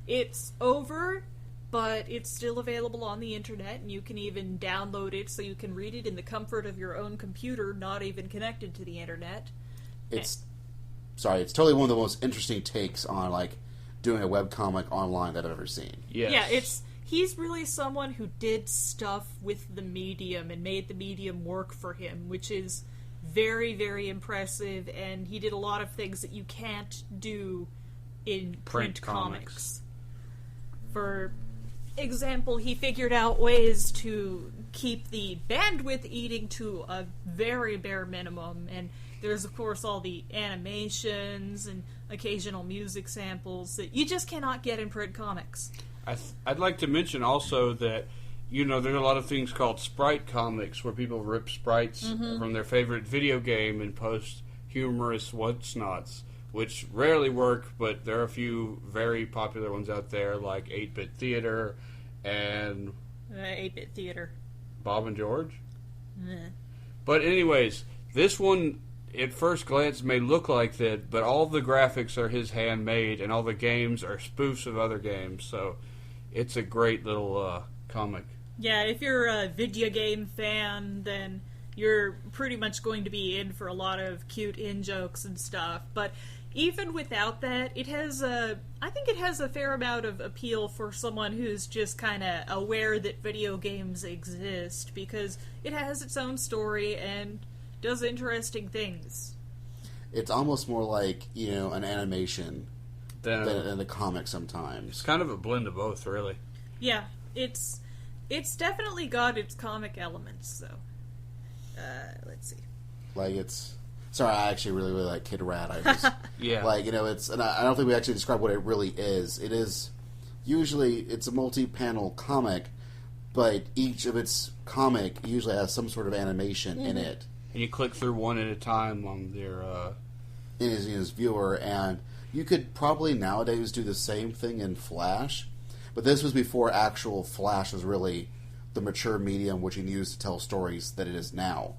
[SPEAKER 2] It's over, but it's still available on the internet, and you can even download it so you can read it in the comfort of your own computer, not even connected to the internet.
[SPEAKER 1] It's totally one of the most interesting takes on, like, doing a webcomic online that I've ever seen.
[SPEAKER 3] Yes.
[SPEAKER 2] Yeah, he's really someone who did stuff with the medium and made the medium work for him, which is very, very impressive, and he did a lot of things that you can't do in print comics. For example, he figured out ways to keep the bandwidth eating to a very bare minimum, and there's, of course, all the animations and occasional music samples that you just cannot get in print comics.
[SPEAKER 3] I'd like to mention also that, you know, there are a lot of things called sprite comics where people rip sprites from their favorite video game and post humorous what's-nots, which rarely work, but there are a few very popular ones out there, like 8-Bit Theater and...
[SPEAKER 2] 8-Bit Theater.
[SPEAKER 3] Bob and George? But anyways, this one, at first glance, may look like that, but all the graphics are his handmade, and all the games are spoofs of other games, so it's a great little comic.
[SPEAKER 2] Yeah, if you're a video game fan, then you're pretty much going to be in for a lot of cute in-jokes and stuff, but even without that, I think it has a fair amount of appeal for someone who's just kind of aware that video games exist, because it has its own story and does interesting things.
[SPEAKER 1] It's almost more like, you know, an animation than a comic sometimes.
[SPEAKER 3] It's kind of a blend of both, really.
[SPEAKER 2] Yeah, it's definitely got its comic elements, so... let's see.
[SPEAKER 1] Like, it's... Sorry, I actually really, really like Kid Rat. I just...
[SPEAKER 3] Yeah.
[SPEAKER 1] Like, you know, it's... And I don't think we actually described what it really is. It is... Usually, it's a multi-panel comic, but each of its comic usually has some sort of animation in it.
[SPEAKER 3] And you click through one at a time on their...
[SPEAKER 1] In his viewer, and you could probably nowadays do the same thing in Flash, but this was before actual Flash was really the mature medium which he used to tell stories that it is now.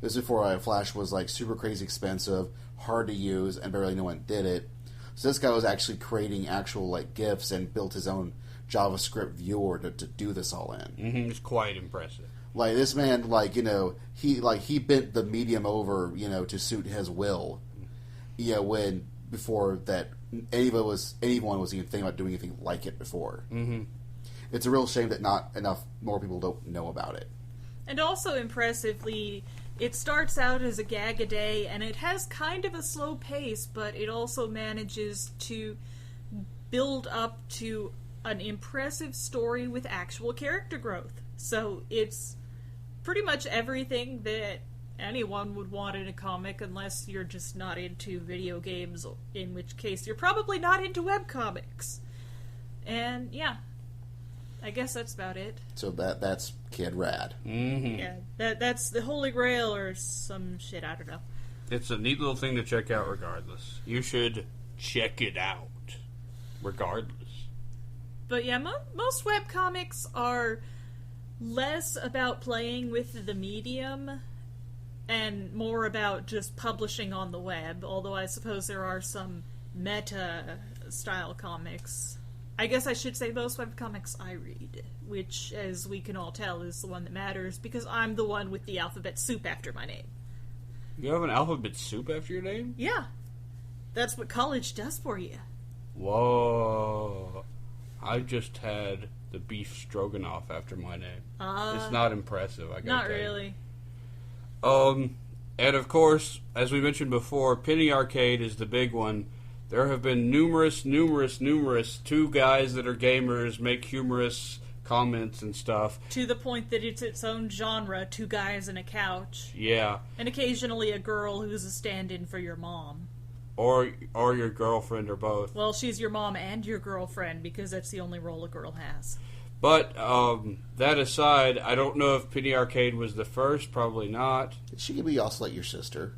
[SPEAKER 1] This is before Flash was like super crazy expensive, hard to use, and barely no one did it. So this guy was actually creating actual like GIFs and built his own JavaScript viewer to do this all in.
[SPEAKER 3] Mm-hmm. It's quite impressive.
[SPEAKER 1] Like this man, like he bent the medium over, to suit his will. When before that anyone was even thinking about doing anything like it before.
[SPEAKER 3] Mm-hmm.
[SPEAKER 1] It's a real shame that not enough more people don't know about it.
[SPEAKER 2] And also impressively, it starts out as a gag a day, and it has kind of a slow pace, but it also manages to build up to an impressive story with actual character growth. So it's pretty much everything that anyone would want in a comic, unless you're just not into video games, in which case you're probably not into webcomics. And yeah, I guess that's about it.
[SPEAKER 1] So that's Kid Rad.
[SPEAKER 3] Mm-hmm.
[SPEAKER 2] Yeah, that's the Holy Grail or some shit, I don't know.
[SPEAKER 3] It's a neat little thing to check out regardless. You should check it out regardless.
[SPEAKER 2] But yeah, most webcomics are less about playing with the medium and more about just publishing on the web, although I suppose there are some meta-style comics. I guess I should say most webcomics I read, which, as we can all tell, is the one that matters, because I'm the one with the alphabet soup after my name.
[SPEAKER 3] You have an alphabet soup after your name?
[SPEAKER 2] Yeah. That's what college does for you.
[SPEAKER 3] Whoa. I just had the beef stroganoff after my name. It's not impressive, I gotta
[SPEAKER 2] Not
[SPEAKER 3] tell you.
[SPEAKER 2] really.
[SPEAKER 3] And of course, as we mentioned before, Penny Arcade is the big one. There have been numerous two guys that are gamers make humorous comments and stuff.
[SPEAKER 2] To the point that it's its own genre, two guys and a couch.
[SPEAKER 3] Yeah.
[SPEAKER 2] And occasionally a girl who's a stand-in for your mom.
[SPEAKER 3] Or your girlfriend, or both.
[SPEAKER 2] Well, she's your mom and your girlfriend, because that's the only role a girl has.
[SPEAKER 3] But, that aside, I don't know if Penny Arcade was the first, probably not.
[SPEAKER 1] She could be also like your sister.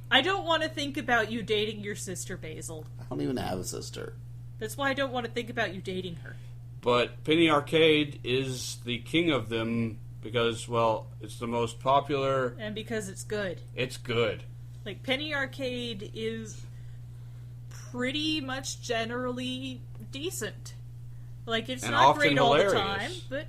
[SPEAKER 2] I don't want to think about you dating your sister, Basil.
[SPEAKER 1] I don't even have a sister.
[SPEAKER 2] That's why I don't want to think about you dating her.
[SPEAKER 3] But Penny Arcade is the king of them because, well, it's the most popular.
[SPEAKER 2] And because it's good.
[SPEAKER 3] It's good.
[SPEAKER 2] Like, Penny Arcade is pretty much generally decent. Like, it's
[SPEAKER 3] And
[SPEAKER 2] not
[SPEAKER 3] often
[SPEAKER 2] great all the
[SPEAKER 3] hilarious.
[SPEAKER 2] time, but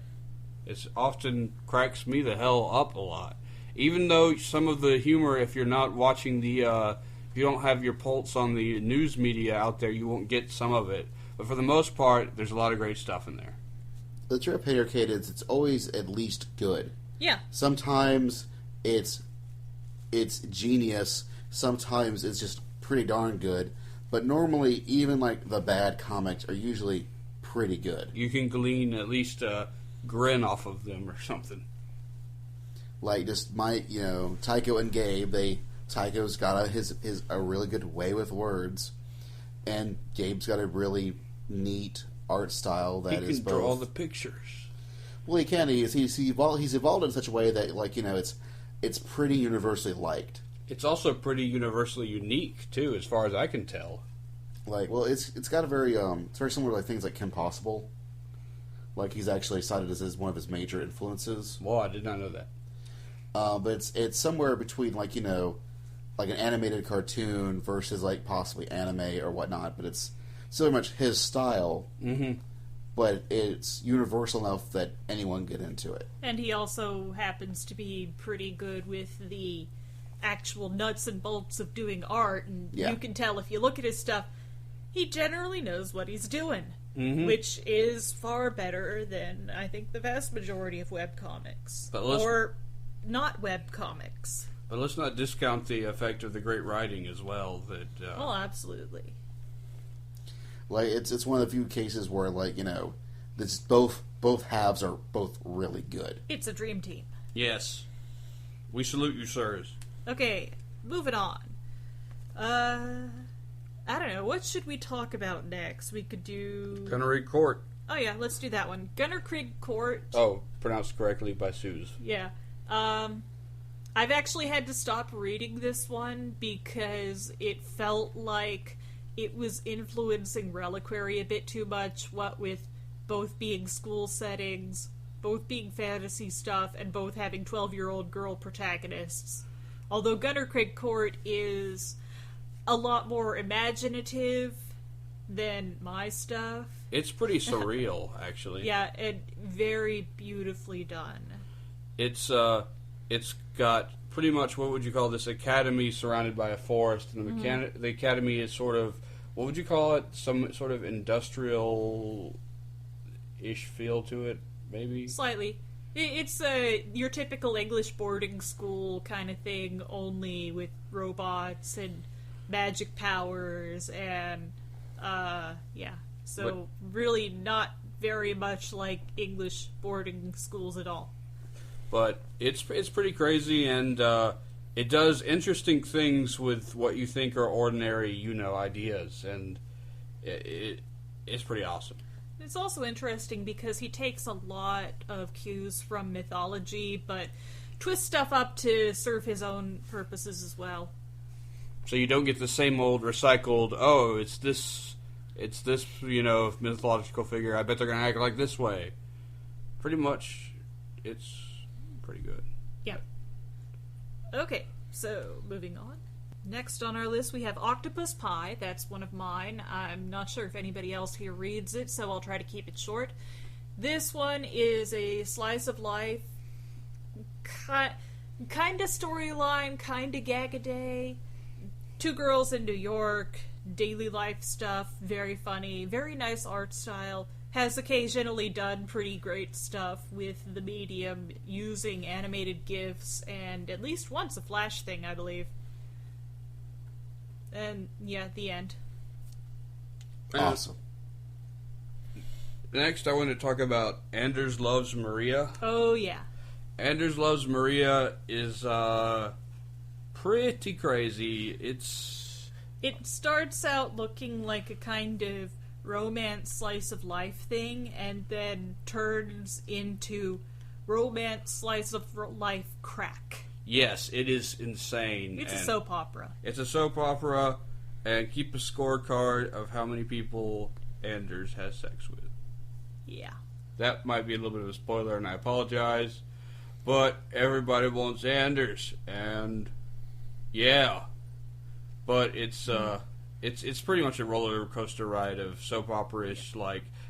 [SPEAKER 3] It often cracks me the hell up a lot. Even though some of the humor, if you're not watching the, if you don't have your pulse on the news media out there, you won't get some of it. But for the most part, there's a lot of great stuff in there.
[SPEAKER 1] The trick of Penny Arcade is it's always at least good.
[SPEAKER 2] yeah.
[SPEAKER 1] Sometimes it's genius. Sometimes it's just pretty darn good. But normally, even like the bad comics are usually pretty good.
[SPEAKER 3] You can glean at least a grin off of them or something.
[SPEAKER 1] Like just Tycho and Gabe. Tycho's got a really good way with words, and Gabe's got a really neat art style that
[SPEAKER 3] He
[SPEAKER 1] is
[SPEAKER 3] can
[SPEAKER 1] both.
[SPEAKER 3] draw the pictures.
[SPEAKER 1] Well, he can. He's evolved in such a way that it's pretty universally liked.
[SPEAKER 3] It's also pretty universally unique too, as far as I can tell.
[SPEAKER 1] It's got a very it's very similar to things like Kim Possible. Like he's actually cited as one of his major influences.
[SPEAKER 3] Well, I did not know that.
[SPEAKER 1] But it's somewhere between like an animated cartoon versus like possibly anime or whatnot. But it's so much his style.
[SPEAKER 3] Mm-hmm.
[SPEAKER 1] But it's universal enough that anyone can get into it.
[SPEAKER 2] And he also happens to be pretty good with the actual nuts and bolts of doing art, and
[SPEAKER 1] Yeah.
[SPEAKER 2] you can tell if you look at his stuff, he generally knows what he's doing,
[SPEAKER 3] Mm-hmm.
[SPEAKER 2] which is far better than, I think, the vast majority of webcomics.
[SPEAKER 3] But let's-
[SPEAKER 2] Or not webcomics.
[SPEAKER 3] But let's not discount the effect of the great writing as well. That
[SPEAKER 2] Oh, absolutely.
[SPEAKER 1] Like it's one of the few cases where this both halves are both really good.
[SPEAKER 2] It's a dream team.
[SPEAKER 3] yes, we salute you, sirs.
[SPEAKER 2] Okay, moving on. I don't know, what should we talk about next? We could do...
[SPEAKER 3] Gunnery Court.
[SPEAKER 2] Oh yeah, let's do that one. Gunner Creek Court.
[SPEAKER 3] Oh, pronounced correctly by Sooz.
[SPEAKER 2] Yeah. I've actually had to stop reading this one because it felt like it was influencing Reliquary a bit too much, what with both being school settings, both being fantasy stuff and both having 12-year-old girl protagonists. Although Gunner Craig Court is a lot more imaginative than my stuff.
[SPEAKER 3] It's pretty surreal, actually.
[SPEAKER 2] Yeah, and very beautifully done.
[SPEAKER 3] It's got pretty much, what would you call this, academy surrounded by a forest, and the academy is sort of, what would you call it, some sort of industrial-ish feel to it, maybe?
[SPEAKER 2] Slightly. It's your typical English boarding school kind of thing, only with robots and magic powers, and, yeah. So, really not very much like English boarding schools at all.
[SPEAKER 3] But it's pretty crazy, and it does interesting things with what you think are ordinary, ideas, and it's pretty awesome.
[SPEAKER 2] It's also interesting because he takes a lot of cues from mythology, but twists stuff up to serve his own purposes as well.
[SPEAKER 3] So you don't get the same old recycled, it's this mythological figure, I bet they're going to act like this way. Pretty much, it's pretty good.
[SPEAKER 2] Yep. Okay, so moving on. Next on our list we have Octopus Pie. That's one of mine. I'm not sure if anybody else here reads it, so I'll try to keep it short. This one is a slice of life, kind of storyline, kind of gag-a-day. 2 girls in New York, daily life stuff, very funny, very nice art style. Has occasionally done pretty great stuff with the medium using animated GIFs, and at least once a Flash thing, I believe. And, yeah, the end.
[SPEAKER 1] Awesome.
[SPEAKER 3] Next, I want to talk about Anders Loves Maria.
[SPEAKER 2] Oh, yeah.
[SPEAKER 3] Anders Loves Maria is, pretty crazy.
[SPEAKER 2] It starts out looking like a kind of romance slice of life thing, and then turns into romance slice of life crack.
[SPEAKER 3] Yes, it is insane.
[SPEAKER 2] It's a soap opera.
[SPEAKER 3] It's a soap opera, and keep a scorecard of how many people Anders has sex with.
[SPEAKER 2] Yeah.
[SPEAKER 3] That might be a little bit of a spoiler, and I apologize, but everybody wants Anders, and yeah. But it's pretty much a roller coaster ride of soap opera-ish,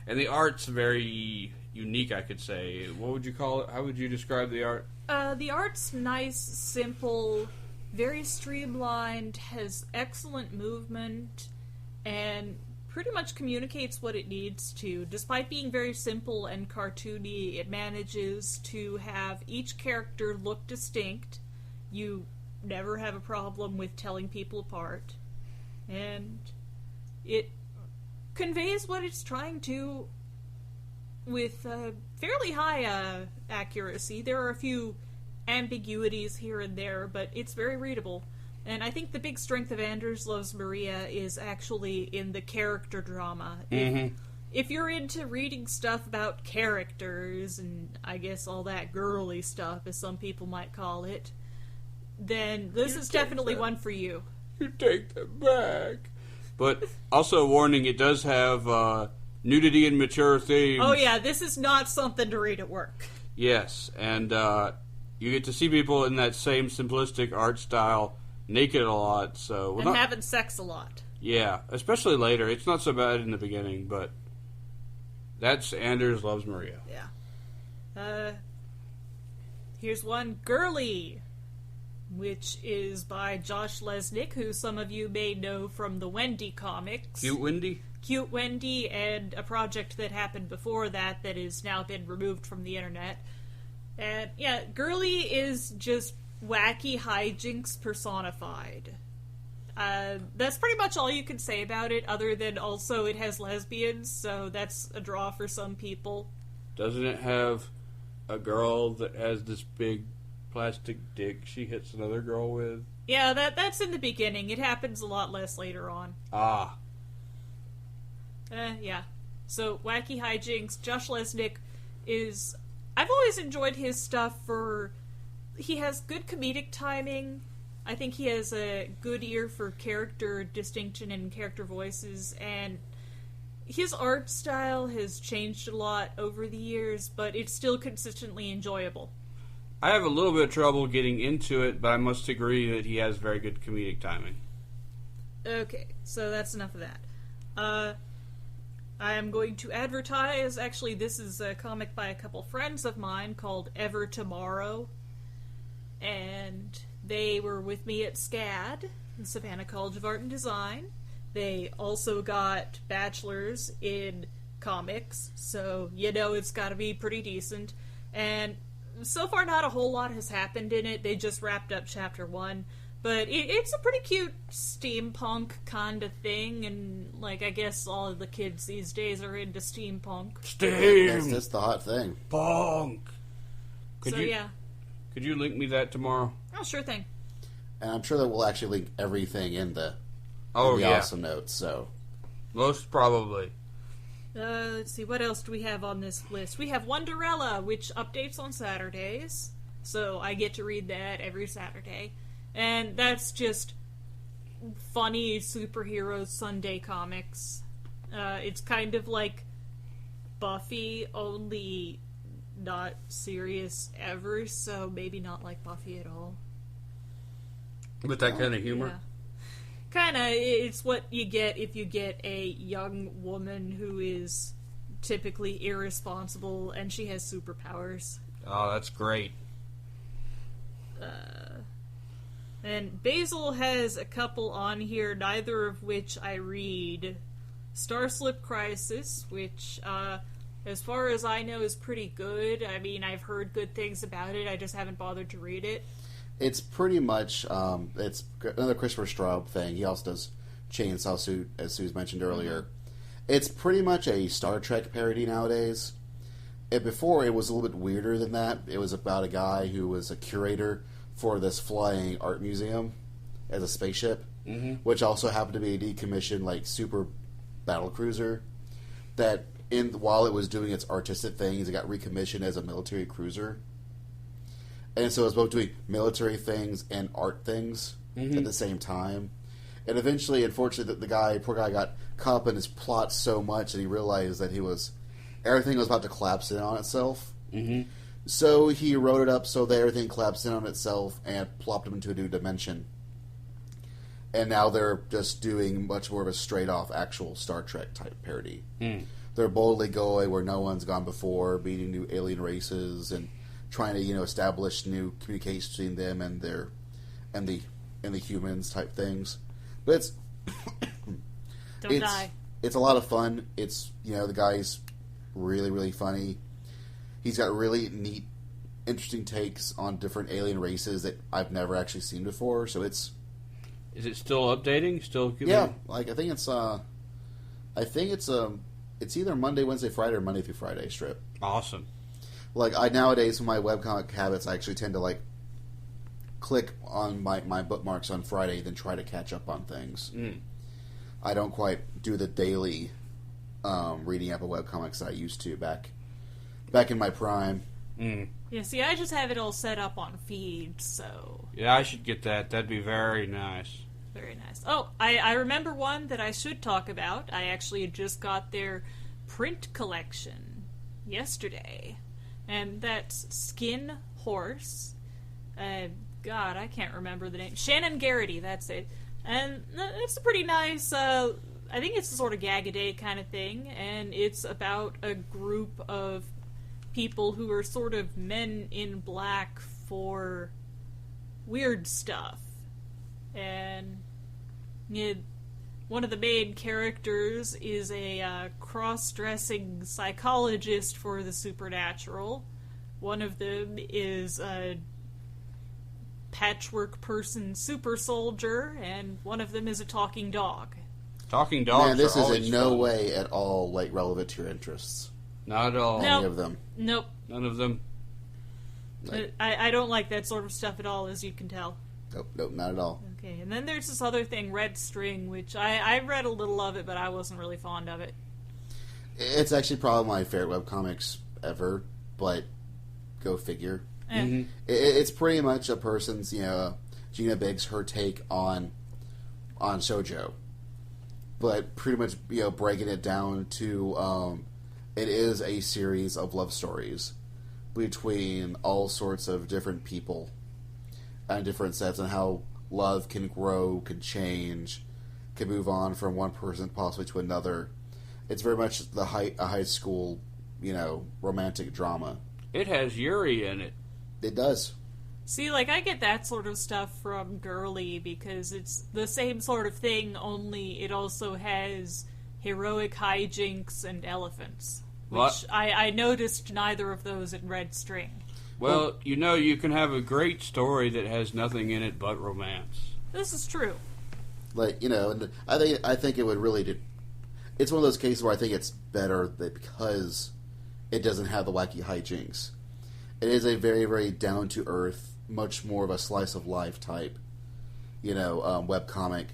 [SPEAKER 3] and the art's very unique, I could say. What would you call it? How would you describe the art?
[SPEAKER 2] The art's nice, simple, very streamlined, has excellent movement, and pretty much communicates what it needs to. Despite being very simple and cartoony, it manages to have each character look distinct. You never have a problem with telling people apart. And it conveys what it's trying to with fairly high accuracy. There are a few ambiguities here and there, but it's very readable. And I think the big strength of Anders Loves Maria is actually in the character drama.
[SPEAKER 3] Mm-hmm.
[SPEAKER 2] If you're into reading stuff about characters, and I guess all that girly stuff, as some people might call it, then this is definitely one for you.
[SPEAKER 3] You take them back. But also a warning, it does have nudity and mature themes.
[SPEAKER 2] Oh yeah, this is not something to read at work.
[SPEAKER 3] Yes, and you get to see people in that same simplistic art style naked a lot, so...
[SPEAKER 2] and having sex a lot.
[SPEAKER 3] Yeah, especially later. It's not so bad in the beginning, but that's Anders Loves Maria.
[SPEAKER 2] Yeah. Here's one, Girly, which is by Josh Lesnick, who some of you may know from the Wendy comics.
[SPEAKER 3] Cute Wendy?
[SPEAKER 2] Cute Wendy, and a project that happened before that has now been removed from the internet. And, yeah, Girly is just wacky hijinks personified. That's pretty much all you can say about it, other than also it has lesbians, so that's a draw for some people.
[SPEAKER 3] Doesn't it have a girl that has this big plastic dick she hits another girl with?
[SPEAKER 2] Yeah, that's in the beginning. It happens a lot less later on.
[SPEAKER 3] Ah.
[SPEAKER 2] Yeah. So, wacky hijinks. Josh Lesnick is... I've always enjoyed his stuff for... He has good comedic timing. I think he has a good ear for character distinction and character voices, and his art style has changed a lot over the years, but it's still consistently enjoyable.
[SPEAKER 3] I have a little bit of trouble getting into it, but I must agree that he has very good comedic timing.
[SPEAKER 2] Okay, so that's enough of that. I am going to advertise. Actually, this is a comic by a couple friends of mine called Ever Tomorrow. And they were with me at SCAD, the Savannah College of Art and Design. They also got bachelors in comics, so you know it's got to be pretty decent. And so far, not a whole lot has happened in it. They just wrapped up chapter 1. But it's a pretty cute steampunk kind of thing, and, like, I guess all of the kids these days are into steampunk.
[SPEAKER 1] That's the hot thing.
[SPEAKER 3] Punk!
[SPEAKER 2] Yeah.
[SPEAKER 3] Could you link me that tomorrow?
[SPEAKER 2] Oh, sure thing.
[SPEAKER 1] And I'm sure that we'll actually link everything in the OSMnotes, so...
[SPEAKER 3] Most probably.
[SPEAKER 2] Let's see, what else do we have on this list? We have Wonderella, which updates on Saturdays, so I get to read that every Saturday. And that's just funny superhero Sunday comics. It's kind of like Buffy, only not serious ever, so maybe not like Buffy at all.
[SPEAKER 3] With that kind of humor?
[SPEAKER 2] Yeah. Kinda, it's what you get if you get a young woman who is typically irresponsible and she has superpowers.
[SPEAKER 3] Oh, that's great.
[SPEAKER 2] And Basil has a couple on here, neither of which I read. Starslip Crisis, which, as far as I know, is pretty good. I mean, I've heard good things about it, I just haven't bothered to read it.
[SPEAKER 1] It's pretty much, it's another Christopher Straub thing. He also does Chainsaw Suit, as Sooz mentioned earlier. Mm-hmm. It's pretty much a Star Trek parody nowadays. Before, it was a little bit weirder than that. It was about a guy who was a curator for this flying art museum as a spaceship, which also happened to be a decommissioned, like, super battlecruiser that, while it was doing its artistic things, it got recommissioned as a military cruiser. And so it was both doing military things and art things at the same time. And eventually, unfortunately, the poor guy got caught up in his plot so much that he realized that everything was about to collapse in on itself. Mm-hmm. So he wrote it up so that everything collapsed in on itself and plopped him into a new dimension. And now they're just doing much more of a straight-off actual Star Trek type parody. Mm. They're boldly going where no one's gone before, meeting new alien races and trying to, establish new communication between them and the humans type things. But it's
[SPEAKER 2] Don't die.
[SPEAKER 1] It's a lot of fun. It's the guy's really, really funny. He's got really neat, interesting takes on different alien races that I've never actually seen before. So it's.
[SPEAKER 3] Is it still updating?
[SPEAKER 1] Yeah, like I think it's either Monday, Wednesday, Friday, or Monday through Friday strip.
[SPEAKER 3] Awesome.
[SPEAKER 1] Like nowadays, with my webcomic habits, I actually tend to click on my bookmarks on Friday, then try to catch up on things. Mm. I don't quite do the daily reading up of webcomics that I used to back in my prime.
[SPEAKER 3] Mm.
[SPEAKER 2] Yeah, see, I just have it all set up on feed, so...
[SPEAKER 3] Yeah, I should get that. That'd be very nice.
[SPEAKER 2] Very nice. Oh, I remember one that I should talk about. I actually had just got their print collection yesterday. And that's Skin Horse. God, I can't remember the name. Shannon Garrity, that's it. And it's a pretty nice, I think it's a sort of gag-a-day kind of thing. And it's about a group of people who are sort of men in black for weird stuff. And one of the main characters is a cross-dressing psychologist for the supernatural. One of them is a patchwork person super soldier, and one of them is a talking dog.
[SPEAKER 3] Talking dogs.
[SPEAKER 1] Man, this
[SPEAKER 3] are
[SPEAKER 1] is in no
[SPEAKER 3] fun.
[SPEAKER 1] way at all relevant to your interests.
[SPEAKER 3] Not at all.
[SPEAKER 1] Any of them.
[SPEAKER 2] Nope.
[SPEAKER 3] None of them.
[SPEAKER 2] I don't like that sort of stuff at all, as you can tell.
[SPEAKER 1] Nope, not at all.
[SPEAKER 2] Okay, and then there's this other thing, Red String, which I read a little of it, but I wasn't really fond of it.
[SPEAKER 1] It's actually probably my favorite webcomics ever, but go figure.
[SPEAKER 3] Mm-hmm.
[SPEAKER 1] It's pretty much a person's, Gina Biggs, her take on shoujo. but pretty much breaking it down to it is a series of love stories between all sorts of different people and different sets, and how love can grow, can change, can move on from one person possibly to another. It's very much a high school, romantic drama.
[SPEAKER 3] It has Yuri in it.
[SPEAKER 1] It does.
[SPEAKER 2] See, I get that sort of stuff from Girly because it's the same sort of thing, only it also has heroic hijinks and elephants. Which I noticed neither of those in Red String.
[SPEAKER 3] Well, you can have a great story that has nothing in it but romance.
[SPEAKER 2] This is true.
[SPEAKER 1] And I think it would really it's one of those cases where I think it's better that because it doesn't have the wacky hijinks. It is a very, very down-to-earth, much more of a slice-of-life type, webcomic.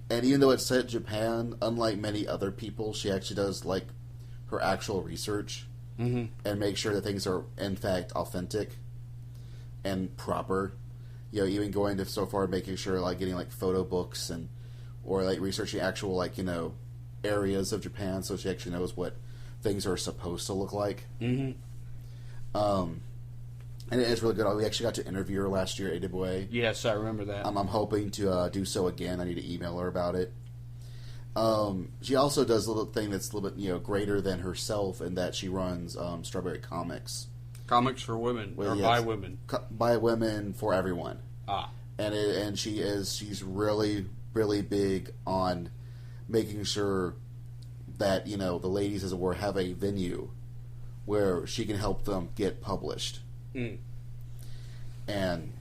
[SPEAKER 1] And even though it's set in Japan, unlike many other people, she actually does, her actual research and make sure that things are, in fact, authentic and proper. Even going to so far making sure, getting, photo books or researching actual, areas of Japan so she actually knows what things are supposed to look like.
[SPEAKER 3] Mm-hmm.
[SPEAKER 1] And it is really good. We actually got to interview her last year at AWA.
[SPEAKER 3] Yes, I remember that.
[SPEAKER 1] I'm hoping to do so again. I need to email her about it. She also does a little thing that's a little bit greater than herself in that she runs Strawberry Comics.
[SPEAKER 3] Comics for women, by women.
[SPEAKER 1] By women, for everyone. And she's really, really big on making sure that, the ladies, as it were, have a venue where she can help them get published.
[SPEAKER 3] Mm.
[SPEAKER 1] And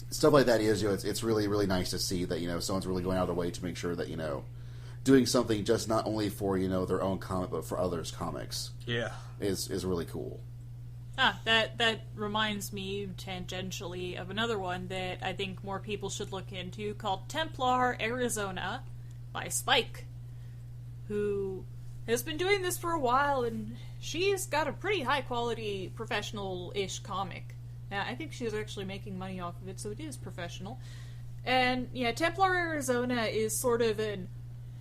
[SPEAKER 1] stuff like that is, it's really, really nice to see that, someone's really going out of their way to make sure that, doing something just not only for, their own comic, but for others' comics.
[SPEAKER 3] Yeah.
[SPEAKER 1] Is really cool.
[SPEAKER 2] That reminds me tangentially of another one that I think more people should look into called Templar Arizona by Spike, who has been doing this for a while, and she's got a pretty high-quality, professional-ish comic. I think she's actually making money off of it, so it is professional. And, Templar Arizona is sort of an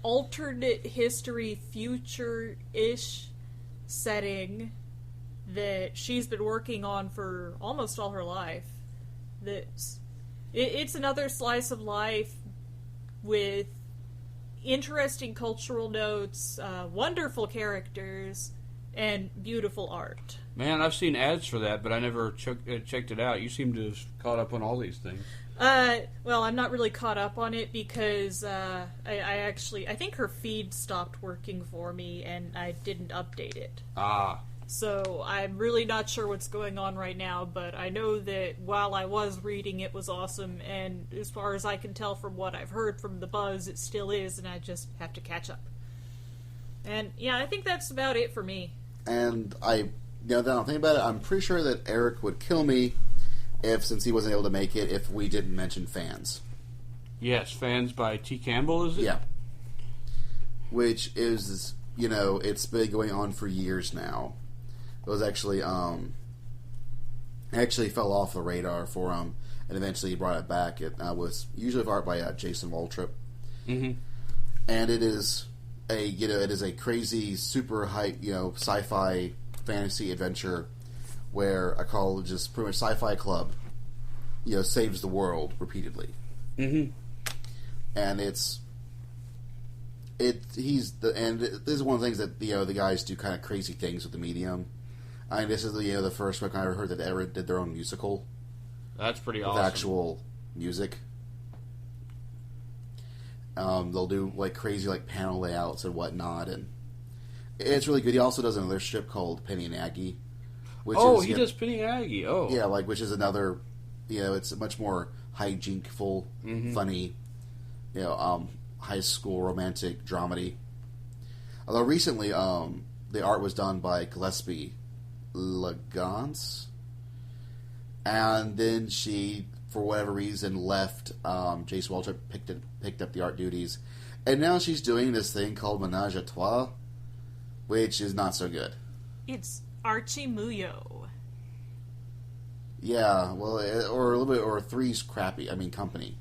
[SPEAKER 2] alternate history, future-ish setting that she's been working on for almost all her life. It's another slice of life with interesting cultural notes, wonderful characters, and beautiful art.
[SPEAKER 3] Man, I've seen ads for that, but I never checked it out. You seem to have caught up on all these things.
[SPEAKER 2] Well, I'm not really caught up on it because I think her feed stopped working for me and I didn't update it. So I'm really not sure what's going on right now, but I know that while I was reading, it was awesome, and as far as I can tell from what I've heard from the buzz, it still is, and I just have to catch up. And, I think that's about it for me.
[SPEAKER 1] And now that I'm thinking about it, I'm pretty sure that Eric would kill me since he wasn't able to make it, if we didn't mention Fans.
[SPEAKER 3] Yes, Fans by T. Campbell, is it?
[SPEAKER 1] Yeah. Which is, it's been going on for years now. It was actually fell off the radar for him, and eventually he brought it back. It was usually art by Jason Waltrip,
[SPEAKER 3] and
[SPEAKER 1] it is a crazy, super hype, sci-fi fantasy adventure where a college, just pretty much sci-fi club, saves the world repeatedly, and this is one of the things that the guys do kind of crazy things with the medium. I mean, this is the first book I ever heard that ever did their own musical.
[SPEAKER 3] That's pretty awesome.
[SPEAKER 1] With actual music. They'll do crazy panel layouts and whatnot, and it's really good. He also does another strip called Penny and Aggie.
[SPEAKER 3] He does Penny and Aggie. Oh,
[SPEAKER 1] yeah, which is another. It's a much more hijinkful, funny, high school romantic dramedy. Although recently, the art was done by Gillespie Lagance, and then she, for whatever reason, left. Jason Waltrip picked up the art duties, and now she's doing this thing called Menage a Trois, which is not so good.
[SPEAKER 2] It's Archie Muyo.
[SPEAKER 1] Yeah, well, or a little bit, or Three's crappy. I mean, company.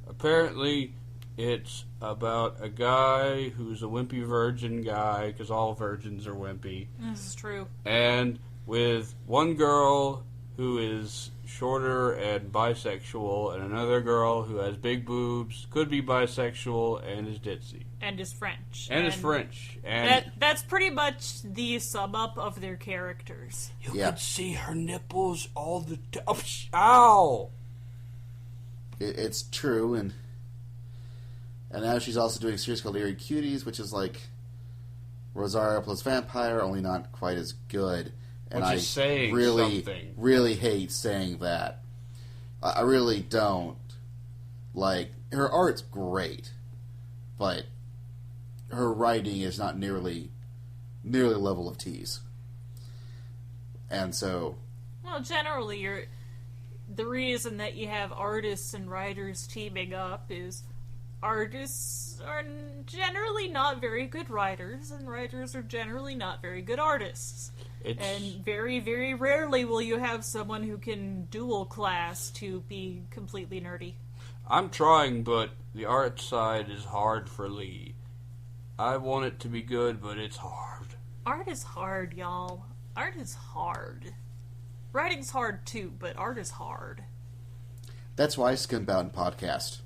[SPEAKER 3] Apparently, It's about a guy who's a wimpy virgin guy, because all virgins are wimpy.
[SPEAKER 2] This is true.
[SPEAKER 3] And with one girl who is shorter and bisexual, and another girl who has big boobs, could be bisexual, and is ditzy.
[SPEAKER 2] And is French.
[SPEAKER 3] And
[SPEAKER 2] that's pretty much the sum up of their characters.
[SPEAKER 3] You could see her nipples all the time. Ow!
[SPEAKER 1] It's true, and now she's also doing a series called Eerie Cuties, which is like Rosario plus Vampire, only not quite as good. And
[SPEAKER 3] Which is saying something.
[SPEAKER 1] Really hate saying that. I really don't. Like, her art's great, but her writing is not nearly the level of T's. And so...
[SPEAKER 2] Well, generally, the reason that you have artists and writers teaming up is artists are generally not very good writers, and writers are generally not very good artists. And very, very rarely will you have someone who can dual class to be completely nerdy.
[SPEAKER 3] I'm trying, but the art side is hard for Lee. I want it to be good, but it's hard.
[SPEAKER 2] Art is hard, y'all. Art is hard. Writing's hard too, but art is hard.
[SPEAKER 1] That's why I skimp out and podcast.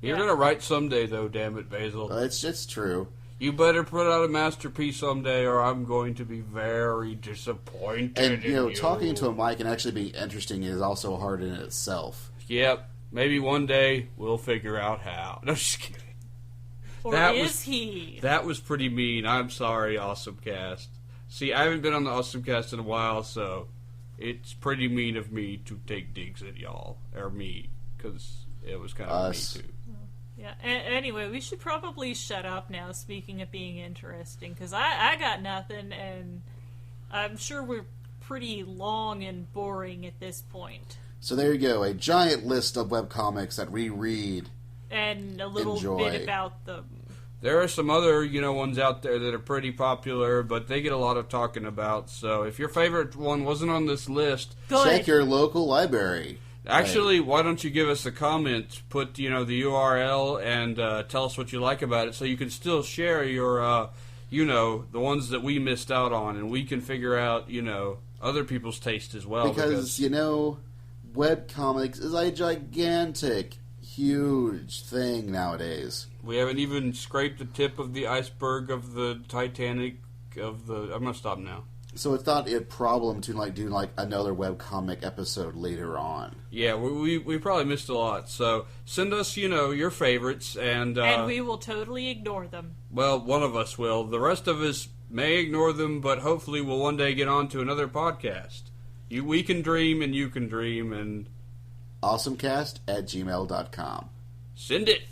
[SPEAKER 3] You're gonna write someday, though, damn it, Basil.
[SPEAKER 1] It's true.
[SPEAKER 3] You better put out a masterpiece someday, or I'm going to be very disappointed
[SPEAKER 1] And,
[SPEAKER 3] in you.
[SPEAKER 1] talking to a mic and actually being interesting is also hard in itself.
[SPEAKER 3] Yep. Maybe one day we'll figure out how. No, just kidding.
[SPEAKER 2] Or he?
[SPEAKER 3] That was pretty mean. I'm sorry, OSMcast. See, I haven't been on the OSMcast in a while, so it's pretty mean of me to take digs at y'all. Or me, because it was kind of me, too.
[SPEAKER 2] Yeah, anyway, we should probably shut up now, speaking of being interesting, because I got nothing, and I'm sure we're pretty long and boring at this point.
[SPEAKER 1] So there you go, a giant list of webcomics that we read
[SPEAKER 2] and a little bit about them.
[SPEAKER 3] There are some other, ones out there that are pretty popular, but they get a lot of talking about, so if your favorite one wasn't on this list...
[SPEAKER 1] Check your local library.
[SPEAKER 3] Actually, why don't you give us a comment, put, the URL, and tell us what you like about it, so you can still share your, the ones that we missed out on, and we can figure out, other people's taste as well.
[SPEAKER 1] Because, webcomics is a gigantic, huge thing nowadays.
[SPEAKER 3] We haven't even scraped the tip of the iceberg of the Titanic of the... I'm going to stop now.
[SPEAKER 1] So it's not a problem to do another webcomic episode later on.
[SPEAKER 3] Yeah, we probably missed a lot. So send us, your favorites, and
[SPEAKER 2] we will totally ignore them.
[SPEAKER 3] Well, one of us will. The rest of us may ignore them, but hopefully we'll one day get on to another podcast. We can dream, and you can dream, and
[SPEAKER 1] OSMcast@gmail.com.
[SPEAKER 3] Send it.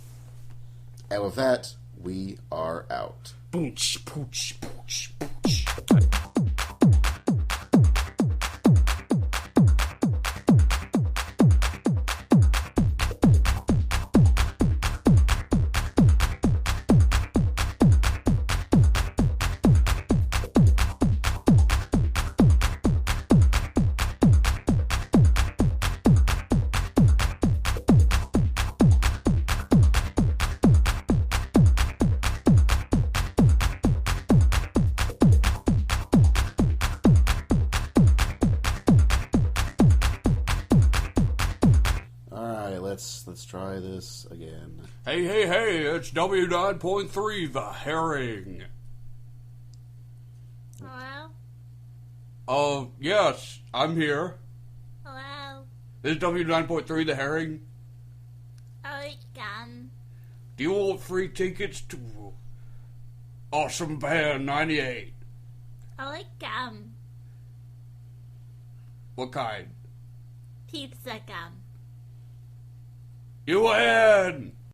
[SPEAKER 1] And with that, we are out.
[SPEAKER 3] Pooch, pooch, pooch, pooch.
[SPEAKER 1] Let's try this again.
[SPEAKER 3] Hey, it's W9.3, The Herring.
[SPEAKER 4] Hello?
[SPEAKER 3] Oh, yes, I'm here.
[SPEAKER 4] Hello?
[SPEAKER 3] This is W9.3, The Herring.
[SPEAKER 4] Oregon.
[SPEAKER 3] Do you want free tickets to Awesome Band 98?
[SPEAKER 4] Oregon.
[SPEAKER 3] What kind?
[SPEAKER 4] Pizza gum.
[SPEAKER 3] You win!